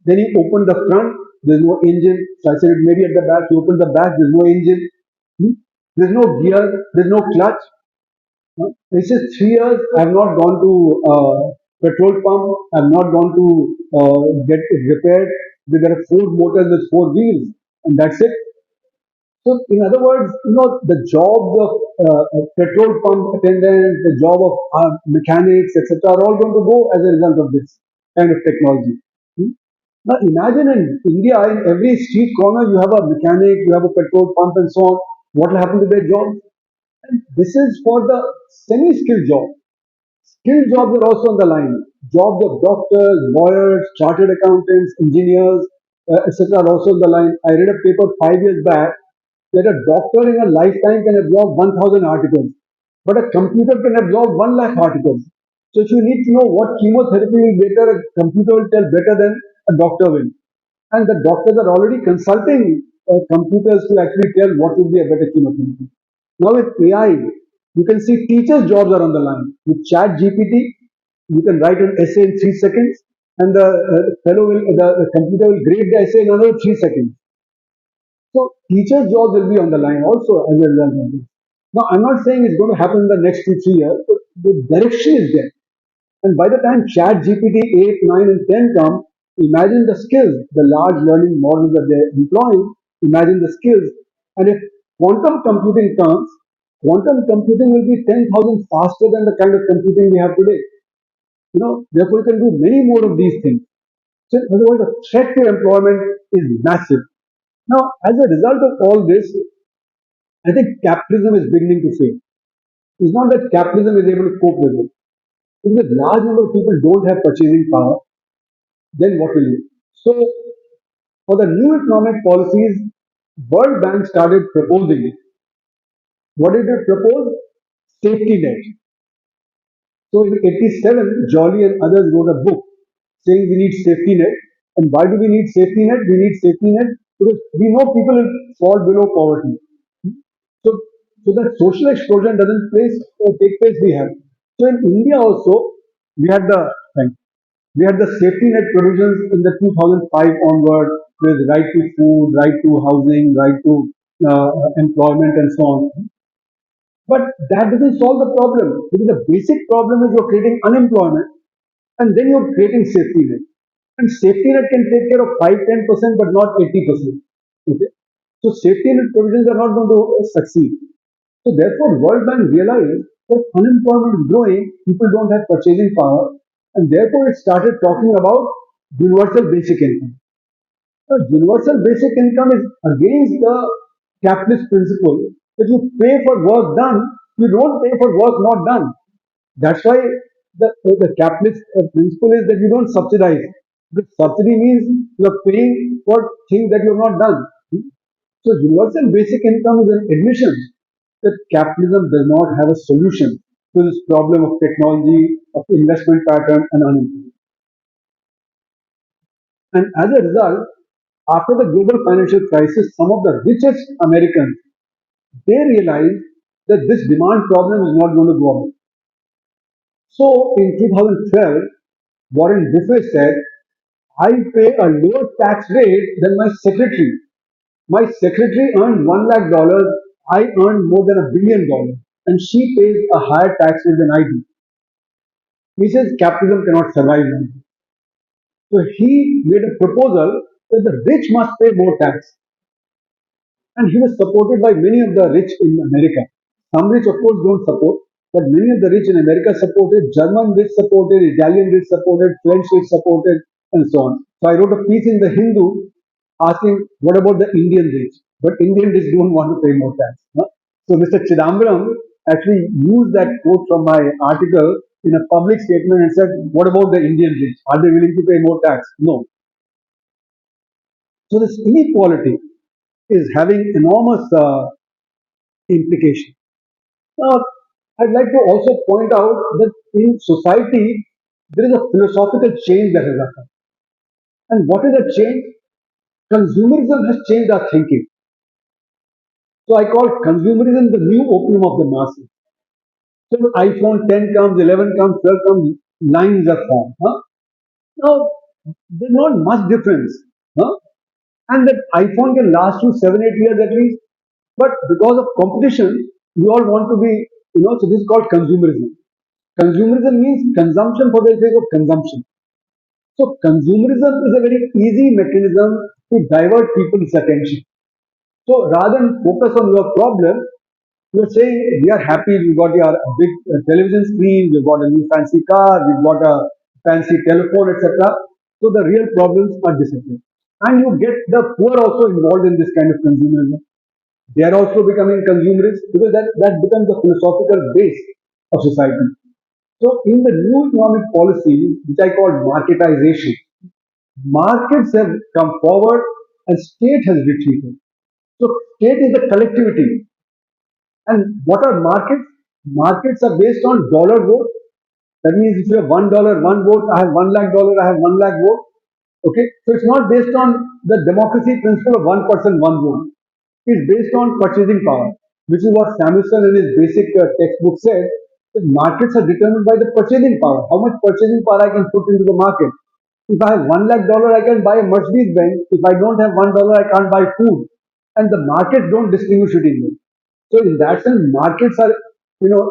A: then he opened the front. There's no engine. So I said, maybe at the back. He opened the back. There's no engine. Hmm? There's no gear. There's no clutch. He says 3 years. I have not gone to petrol pump. I have not gone to get it repaired. There are four motors with four wheels, and that's it. So, in other words, the jobs of petrol pump attendants, the job of mechanics, etc., are all going to go as a result of this kind of technology. Hmm? Now, imagine in India, in every street corner, you have a mechanic, you have a petrol pump, and so on. What will happen to their jobs? And this is for the semi-skilled job. Skilled jobs are also on the line. Jobs of doctors, lawyers, chartered accountants, engineers, etc., are also on the line. I read a paper 5 years back that a doctor in a lifetime can absorb 1,000 articles, but a computer can absorb 1 lakh articles. So if you need to know what chemotherapy will better, a computer will tell better than a doctor will. And the doctors are already consulting computers to actually tell what would be a better chemotherapy. Now with AI, you can see teachers' jobs are on the line. With Chat GPT, you can write an essay in 3 seconds, and the computer will grade the essay in another 3 seconds. So teachers' jobs will be on the line also as a result of this. Now, I'm not saying it's going to happen in the next 2, 3 years, but the direction is there. And by the time Chat GPT 8, 9, and 10 come, imagine the skills, the large learning models that they're employing, imagine the skills. And if quantum computing comes, quantum computing will be 10,000 faster than the kind of computing we have today. Therefore, you can do many more of these things. So, in other words, the threat to employment is massive. Now, as a result of all this, I think capitalism is beginning to fail. It's not that capitalism is able to cope with it. If a large number of people don't have purchasing power, then what will you? So, for the new economic policies, World Bank started proposing. What did it propose? Safety net. So in 87, Jolly and others wrote a book saying we need safety net. And why do we need safety net? We need safety net because we know people will fall below poverty. So, so that social explosion doesn't take place. We have. So in India also, we had the we had the safety net provisions in the 2005 onward, with right to food, right to housing, right to employment, and so on. But that doesn't solve the problem because the basic problem is you're creating unemployment and then you're creating safety net. And safety net can take care of 5-10%, but not 80%. Okay. So safety net provisions are not going to succeed. So therefore, World Bank realized that unemployment is growing, people don't have purchasing power, and therefore it started talking about universal basic income. Now, universal basic income is against the capitalist principle that you pay for work done, you don't pay for work not done. That's why the capitalist principle is that you don't subsidize. Because subsidy means you're paying for things that you've not done. So universal basic income is an admission that capitalism does not have a solution to this problem of technology, of investment pattern and unemployment. And as a result, after the global financial crisis, some of the richest Americans, they realized that this demand problem is not going to go away. So in 2012, Warren Buffett said, I pay a lower tax rate than my secretary. My secretary earned $1 lakh. I earned more than $1 billion. And she pays a higher tax rate than I do. He says capitalism cannot survive. So he made a proposal that the rich must pay more tax. And he was supported by many of the rich in America. Some rich, of course, don't support. but many of the rich in America supported, German rich supported, Italian rich supported, French rich supported, and so on. So I wrote a piece in the Hindu asking, what about the Indian rich? But Indian rich don't want to pay more tax. Huh? So Mr. Chidambaram actually used that quote from my article in a public statement and said, what about the Indian rich? Are they willing to pay more tax? No. So this inequality is having enormous implications. Now, I'd like to also point out that in society, there is a philosophical change that has happened. And what is the change? Consumerism has changed our thinking. So I call consumerism the new opium of the masses. So iPhone 10 comes, 11 comes, 12 comes, lines are formed. Huh? Now, there's not much difference. Huh? And that iPhone can last you 7, 8 years at least. But because of competition, we all want to be, so this is called consumerism. Consumerism means consumption for the sake of consumption. So consumerism is a very easy mechanism to divert people's attention. So rather than focus on your problem, you're saying we are happy, we got your big television screen, we've got a new fancy car, we've got a fancy telephone, etc. So the real problems are disappearing. And you get the poor also involved in this kind of consumerism. They are also becoming consumerists because that becomes the philosophical base of society. So in the new economic policies, which I call marketization, markets have come forward and state has retreated. So state is the collectivity. And what are markets? Markets are based on dollar vote. That means if you have $1, one vote, I have $1 lakh, I have 1 lakh vote. Okay, so it's not based on the democracy principle of one person, one vote. It's based on purchasing power, which is what Samuelson in his basic textbook said. That markets are determined by the purchasing power. How much purchasing power I can put into the market. If I have $1 lakh, I can buy a Mercedes Benz. If I don't have $1, I can't buy food. And the markets don't distinguish it in them. So in that sense, markets are, you know,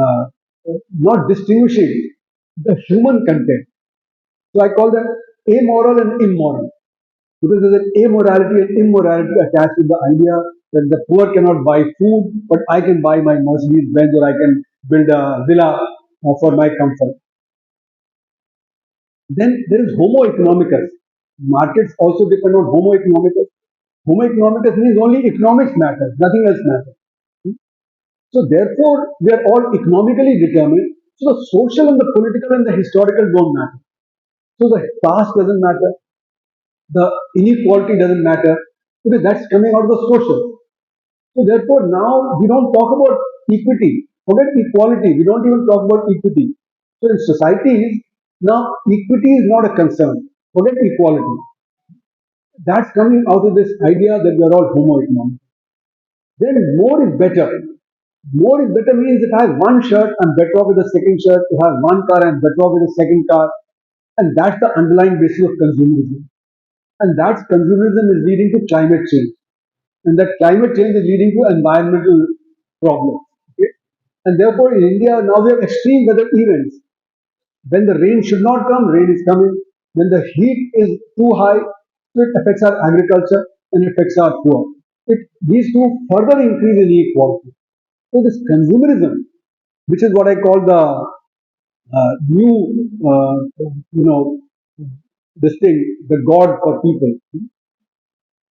A: uh, not distinguishing the human content. So I call them amoral and immoral because there's an amorality and immorality attached to the idea that the poor cannot buy food, but I can buy my Mercedes Benz or I can build a villa for my comfort. Then there is Homo economicus. Markets also depend on Homo economicus. Homo economicus means only economics matters, nothing else matters. So therefore, we are all economically determined. So the social and the political and the historical don't matter. So the past doesn't matter. The inequality doesn't matter because that's coming out of the social. So therefore, now we don't talk about equity. Forget equality. We don't even talk about equity. So in societies, now equity is not a concern. Forget equality. That's coming out of this idea that we are all homo economic. Then more is better. More is better means if I have one shirt, I'm better off with a second shirt. If I have one car, I'm better off with a second car. And that's the underlying basis of consumerism. And that consumerism is leading to climate change. And that climate change is leading to environmental problems. Okay? And therefore, in India, now we have extreme weather events. When the rain should not come, rain is coming. When the heat is too high, it affects our agriculture and affects our poor. It leads to further increase in inequality. So this consumerism, which is what I call the new, this thing, the God for people.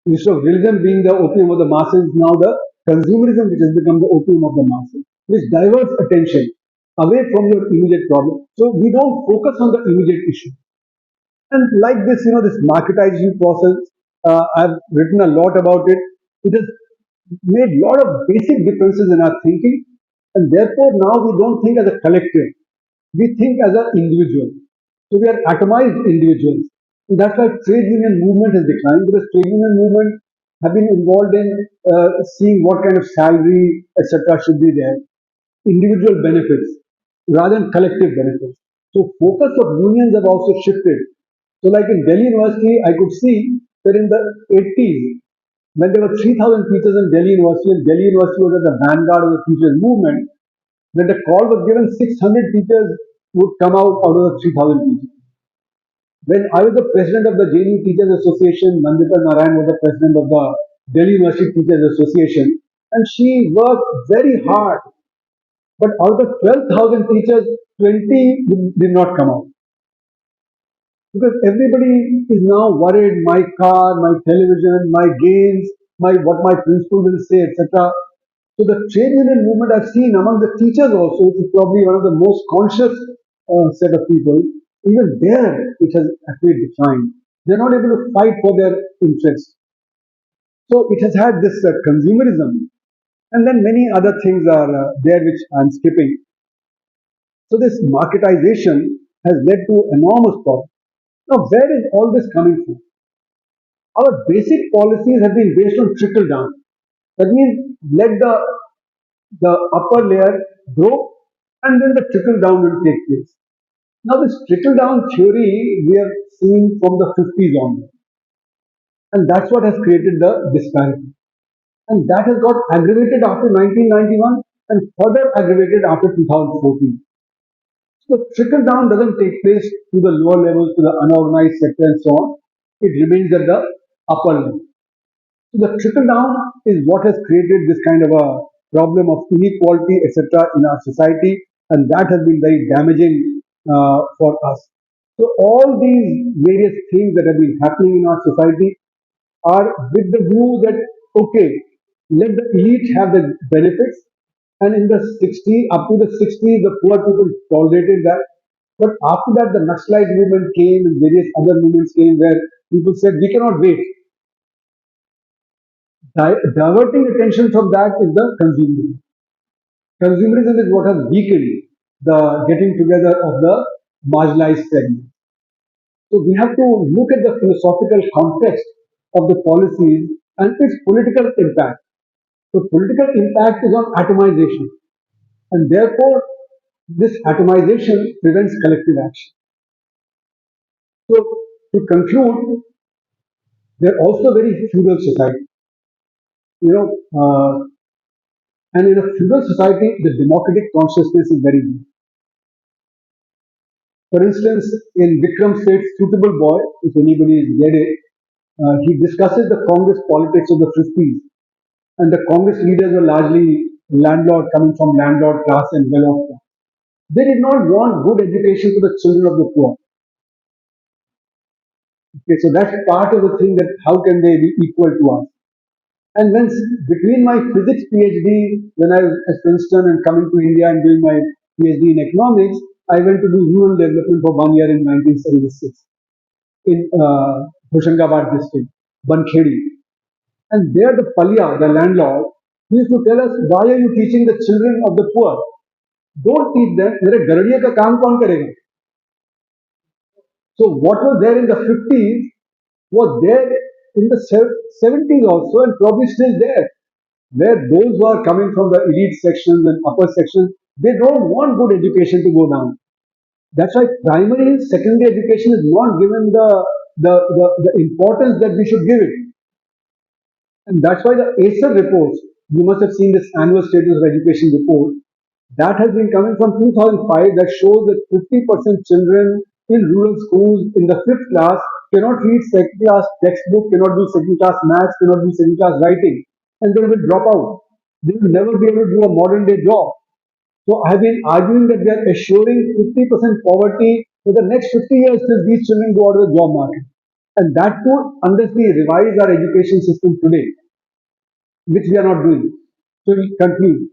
A: Instead of religion being the opium of the masses, now the consumerism which has become the opium of the masses, which diverts attention away from your immediate problem. So we don't focus on the immediate issue. And like this, this marketization process, I've written a lot about it. It has made a lot of basic differences in our thinking, and therefore now we don't think as a collective. We think as an individual. So we are atomized individuals. And that's why trade union movement has declined because trade union movement have been involved in seeing what kind of salary, etc. should be there. Individual benefits rather than collective benefits. So focus of unions have also shifted. So like in Delhi University, I could see that in the 80s, when there were 3,000 teachers in Delhi University and Delhi University was at the vanguard of the teachers movement, when the call was given, 600 teachers would come out of the 3,000 teachers. When I was the president of the JNU Teachers Association, Nandita Narayan was the president of the Delhi University Teachers Association, and she worked very hard But out of 12,000 teachers, 20 did not come out. Because everybody is now worried, my car, my television, my games, my what my principal will say, etc. So the trade union movement I've seen among the teachers also, which is probably one of the most conscious set of people, even there it has actually declined. They're not able to fight for their interests. So it has had this consumerism, and then many other things are there which I'm skipping. So this marketization has led to enormous problems. Now, where is all this coming from? Our basic policies have been based on trickle down. That means let the upper layer grow and then the trickle down will take place. Now, this trickle down theory we have seen from the 50s onward, and that's what has created the disparity. And that has got aggravated after 1991 and further aggravated after 2014. So, trickle down doesn't take place to the lower levels, to the unorganized sector, and so on. It remains at the upper level. So the trickle down is what has created this kind of a problem of inequality, etc., in our society, and that has been very damaging for us. So all these various things that have been happening in our society are with the view that okay, let the elite have the benefits, and in the 60s, up to the 60s, the poor people tolerated that. But after that, the Naxalite movement came and various other movements came where people said we cannot wait. Diverting attention from that is the consumerism. Consumerism is what has weakened the getting together of the marginalized segment. So we have to look at the philosophical context of the policies and its political impact. So political impact is on atomization, and therefore this atomization prevents collective action. So to conclude, they're also very feudal society. You know, and in a feudal society, the democratic consciousness is very weak. For instance, in Vikram Seth's Suitable Boy, if anybody has read it, he discusses the Congress politics of the 50s. And the Congress leaders were largely landlord coming from landlord class and well-off class. They did not want good education for the children of the poor. Okay, so that's part of the thing that how can they be equal to us? And when between my physics PhD, when I was at Princeton and coming to India and doing my PhD in economics, I went to do rural development for 1 year in 1976 in Hoshangabad district, Bankhedi. And there the Palya, the landlord, he used to tell us, why are you teaching the children of the poor? Don't teach them. मेरे गरड़िए का काम कौन करेगा? So what was there in the 50s was there in the 70s also and probably still there. Where those who are coming from the elite sections and upper sections, they don't want good education to go down. That's why primary and secondary education is not given the importance that we should give it. And that's why the ACER reports, you must have seen this annual status of education report, that has been coming from 2005 that shows that 50% children in rural schools in the fifth class cannot read second class textbook, cannot do second class maths, cannot do second class writing, and they will drop out. They will never be able to do a modern day job. So I have been arguing that we are assuring 50% poverty for the next 50 years till these children go out of the job market. And that too, unless we revise our education system today, which we are not doing. So we conclude.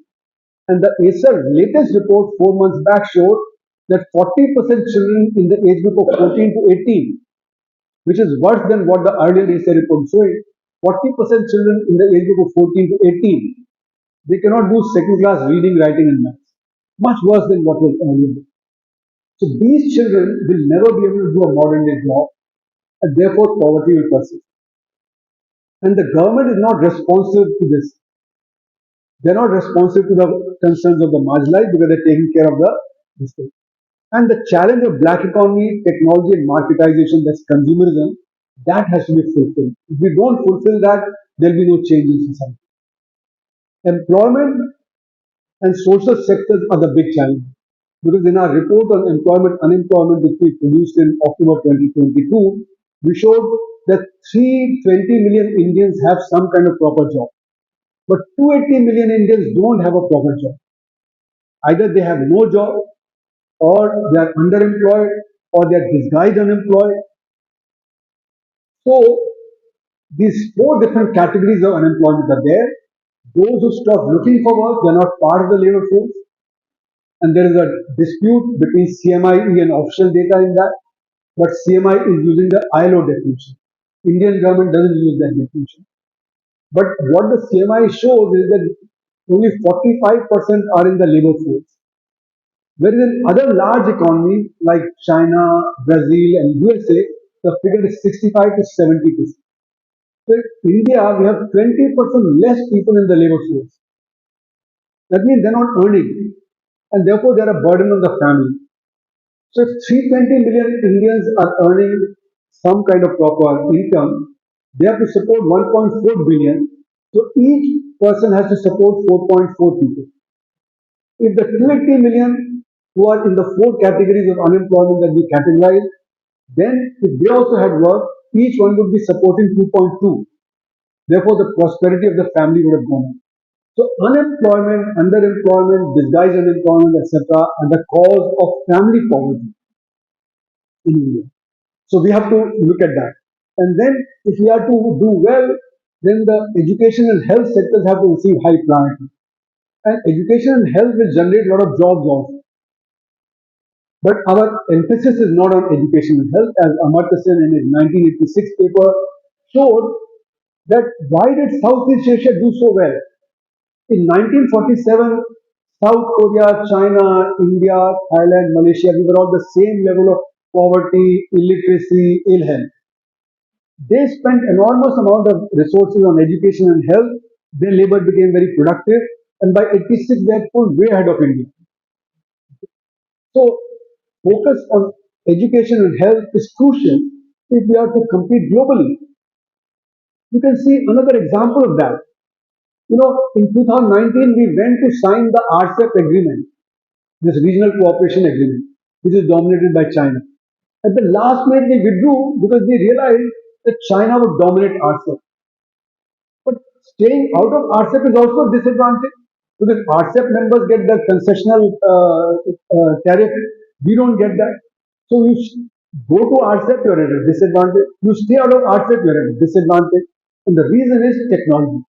A: And the ACER latest report 4 months back showed that 40% children in the age group of 14 to 18, which is worse than what the earlier ACER report showed, 40% children in the age group of 14 to 18, they cannot do second class reading, writing, and maths. Much worse than what was earlier. So these children will never be able to do a modern day job, and therefore poverty will persist. And the government is not responsive to this. They're not responsive to the concerns of the marginalized because they're taking care of the mistake. And the challenge of black economy, technology, and marketization, that's consumerism, that has to be fulfilled. If we don't fulfill that, there'll be no change in society. Employment and social sectors are the big challenge. Because in our report on employment, unemployment, which we produced in October 2022, we showed that 320 million Indians have some kind of proper job. But 280 million Indians don't have a proper job. Either they have no job, or they are underemployed, or they are disguised unemployed. So these four different categories of unemployment are there. Those who stop looking for work, they are not part of the labor force, and there is a dispute between CMIE and official data in that. But CMI is using the ILO definition. Indian government doesn't use that definition. But what the CMI shows is that only 45% are in the labor force. Whereas in other large economies like China, Brazil, and USA, the figure is 65 to 70%. So in India, we have 20% less people in the labor force. That means they're not earning, and therefore they're a burden on the family. So if 320 million Indians are earning some kind of proper income, they have to support 1.4 billion. So each person has to support 4.4 people. If the 280 million who are in the four categories of unemployment that we categorize, then if they also had work, each one would be supporting 2.2. Therefore, the prosperity of the family would have gone up. So unemployment, underemployment, disguised unemployment, etc., are the cause of family poverty in India. So we have to look at that. And then if we are to do well, then the education and health sectors have to receive high priority. And education and health will generate a lot of jobs also. But our emphasis is not on education and health, as Amartya Sen in his 1986 paper showed that why did Southeast Asia do so well? In 1947, South Korea, China, India, Thailand, Malaysia, we were all the same level of poverty, illiteracy, ill health. They spent enormous amount of resources on education and health. Their labor became very productive, and by 86 they had pulled way ahead of India. So focus on education and health is crucial if we are to compete globally. You can see another example of that. In 2019 we went to sign the RCEP agreement, this regional cooperation agreement, which is dominated by China. At the last minute we withdrew because we realized that China would dominate RCEP. But staying out of RCEP is also a disadvantage because RCEP members get the concessional tariff. We don't get that. So you go to RCEP, you're at a disadvantage. You stay out of RCEP, you're at a disadvantage. And the reason is technology.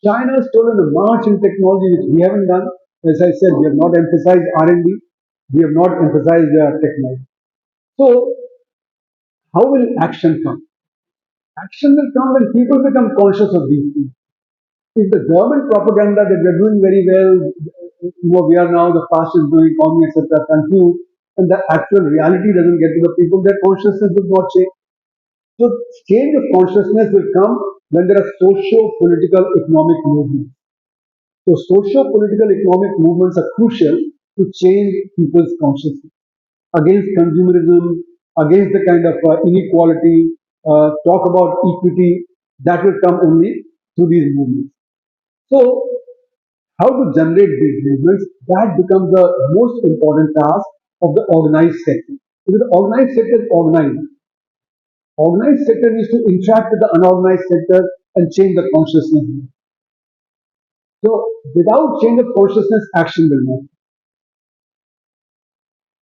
A: China has stolen a march in technology which we haven't done. As I said, we have not emphasized R&D. We have not emphasized technology. So how will action come? Action will come when people become conscious of these things. If the government propaganda that we're doing very well, we are now the fastest growing economy, etc., continues, and the actual reality doesn't get to the people, their consciousness will not change. So, change of consciousness will come when there are socio-political economic movements. So, socio-political economic movements are crucial to change people's consciousness against consumerism, against the kind of inequality, talk about equity. That will come only through these movements. So, how to generate these movements, that becomes the most important task of the organized sector. Because the organized sector is organized. Organized sector needs to interact with the unorganized sector and change the consciousness. So, without change of consciousness, action will not.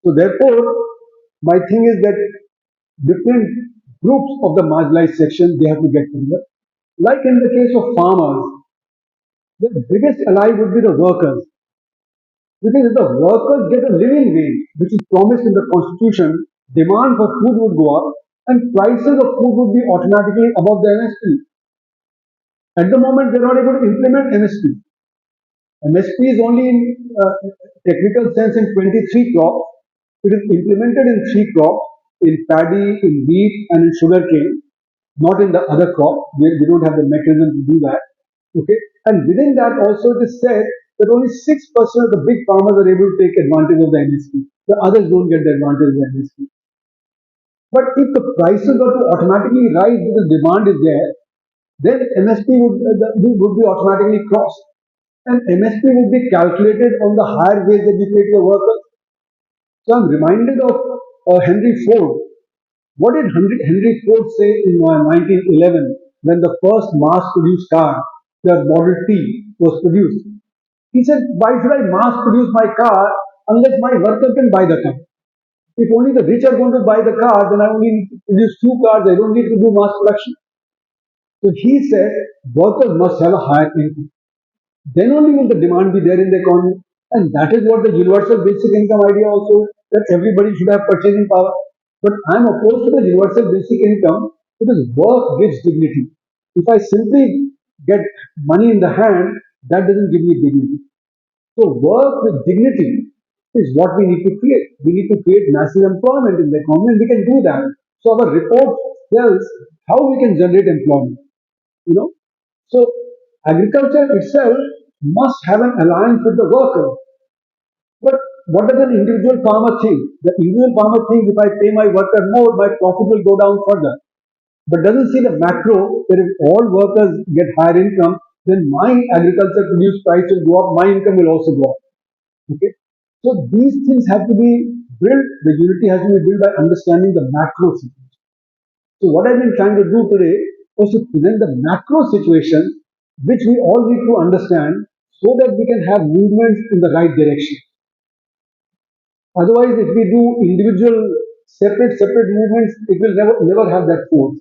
A: So, therefore, my thing is that different groups of the marginalized section, they have to get together. Like in the case of farmers, the biggest ally would be the workers. Because if the workers get a living wage, which is promised in the constitution, demand for food would go up and prices of food would be automatically above the MSP. At the moment, they are not able to implement MSP. MSP is only in technical sense in 23 crops. It is implemented in 3 crops, in paddy, in wheat, and in sugarcane, not in the other crop. We don't have the mechanism to do that. Okay, and within that also it is said that only 6% of the big farmers are able to take advantage of the MSP. The others don't get the advantage of the MSP. But if the prices are to automatically rise because demand is there, then MSP would be automatically crossed. And MSP would be calculated on the higher wage that we pay to the workers. So I'm reminded of Henry Ford. What did Henry Ford say in 1911 when the first mass produced car, the Model T, was produced? He said, why should I mass produce my car unless my worker can buy the car? If only the rich are going to buy the car, then I only need to produce two cars. I don't need to do mass production. So he said, workers must have a higher income. Then only will the demand be there in the economy. And that is what the universal basic income idea also is, that everybody should have purchasing power. But I'm opposed to the universal basic income because work gives dignity. If I simply get money in the hand, that doesn't give me dignity. So work with dignity is what we need to create. We need to create massive employment in the economy, and we can do that. So our report tells how we can generate employment. You know, so agriculture itself must have an alliance with the worker. But what does an individual farmer think? The individual farmer thinks if I pay my worker more, my profit will go down further. But doesn't see the macro that if all workers get higher income, then my agriculture produced price will go up, my income will also go up. Okay. So these things have to be built, the unity has to be built by understanding the macro situation. So what I've been trying to do today was to present the macro situation which we all need to understand so that we can have movements in the right direction. Otherwise, if we do individual separate movements, it will never have that force.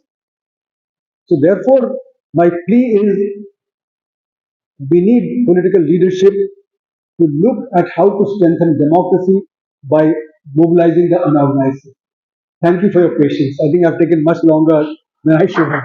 A: So therefore, my plea is we need political leadership to look at how to strengthen democracy by mobilizing the unorganized. Thank you for your patience. I think I've taken much longer than I should have.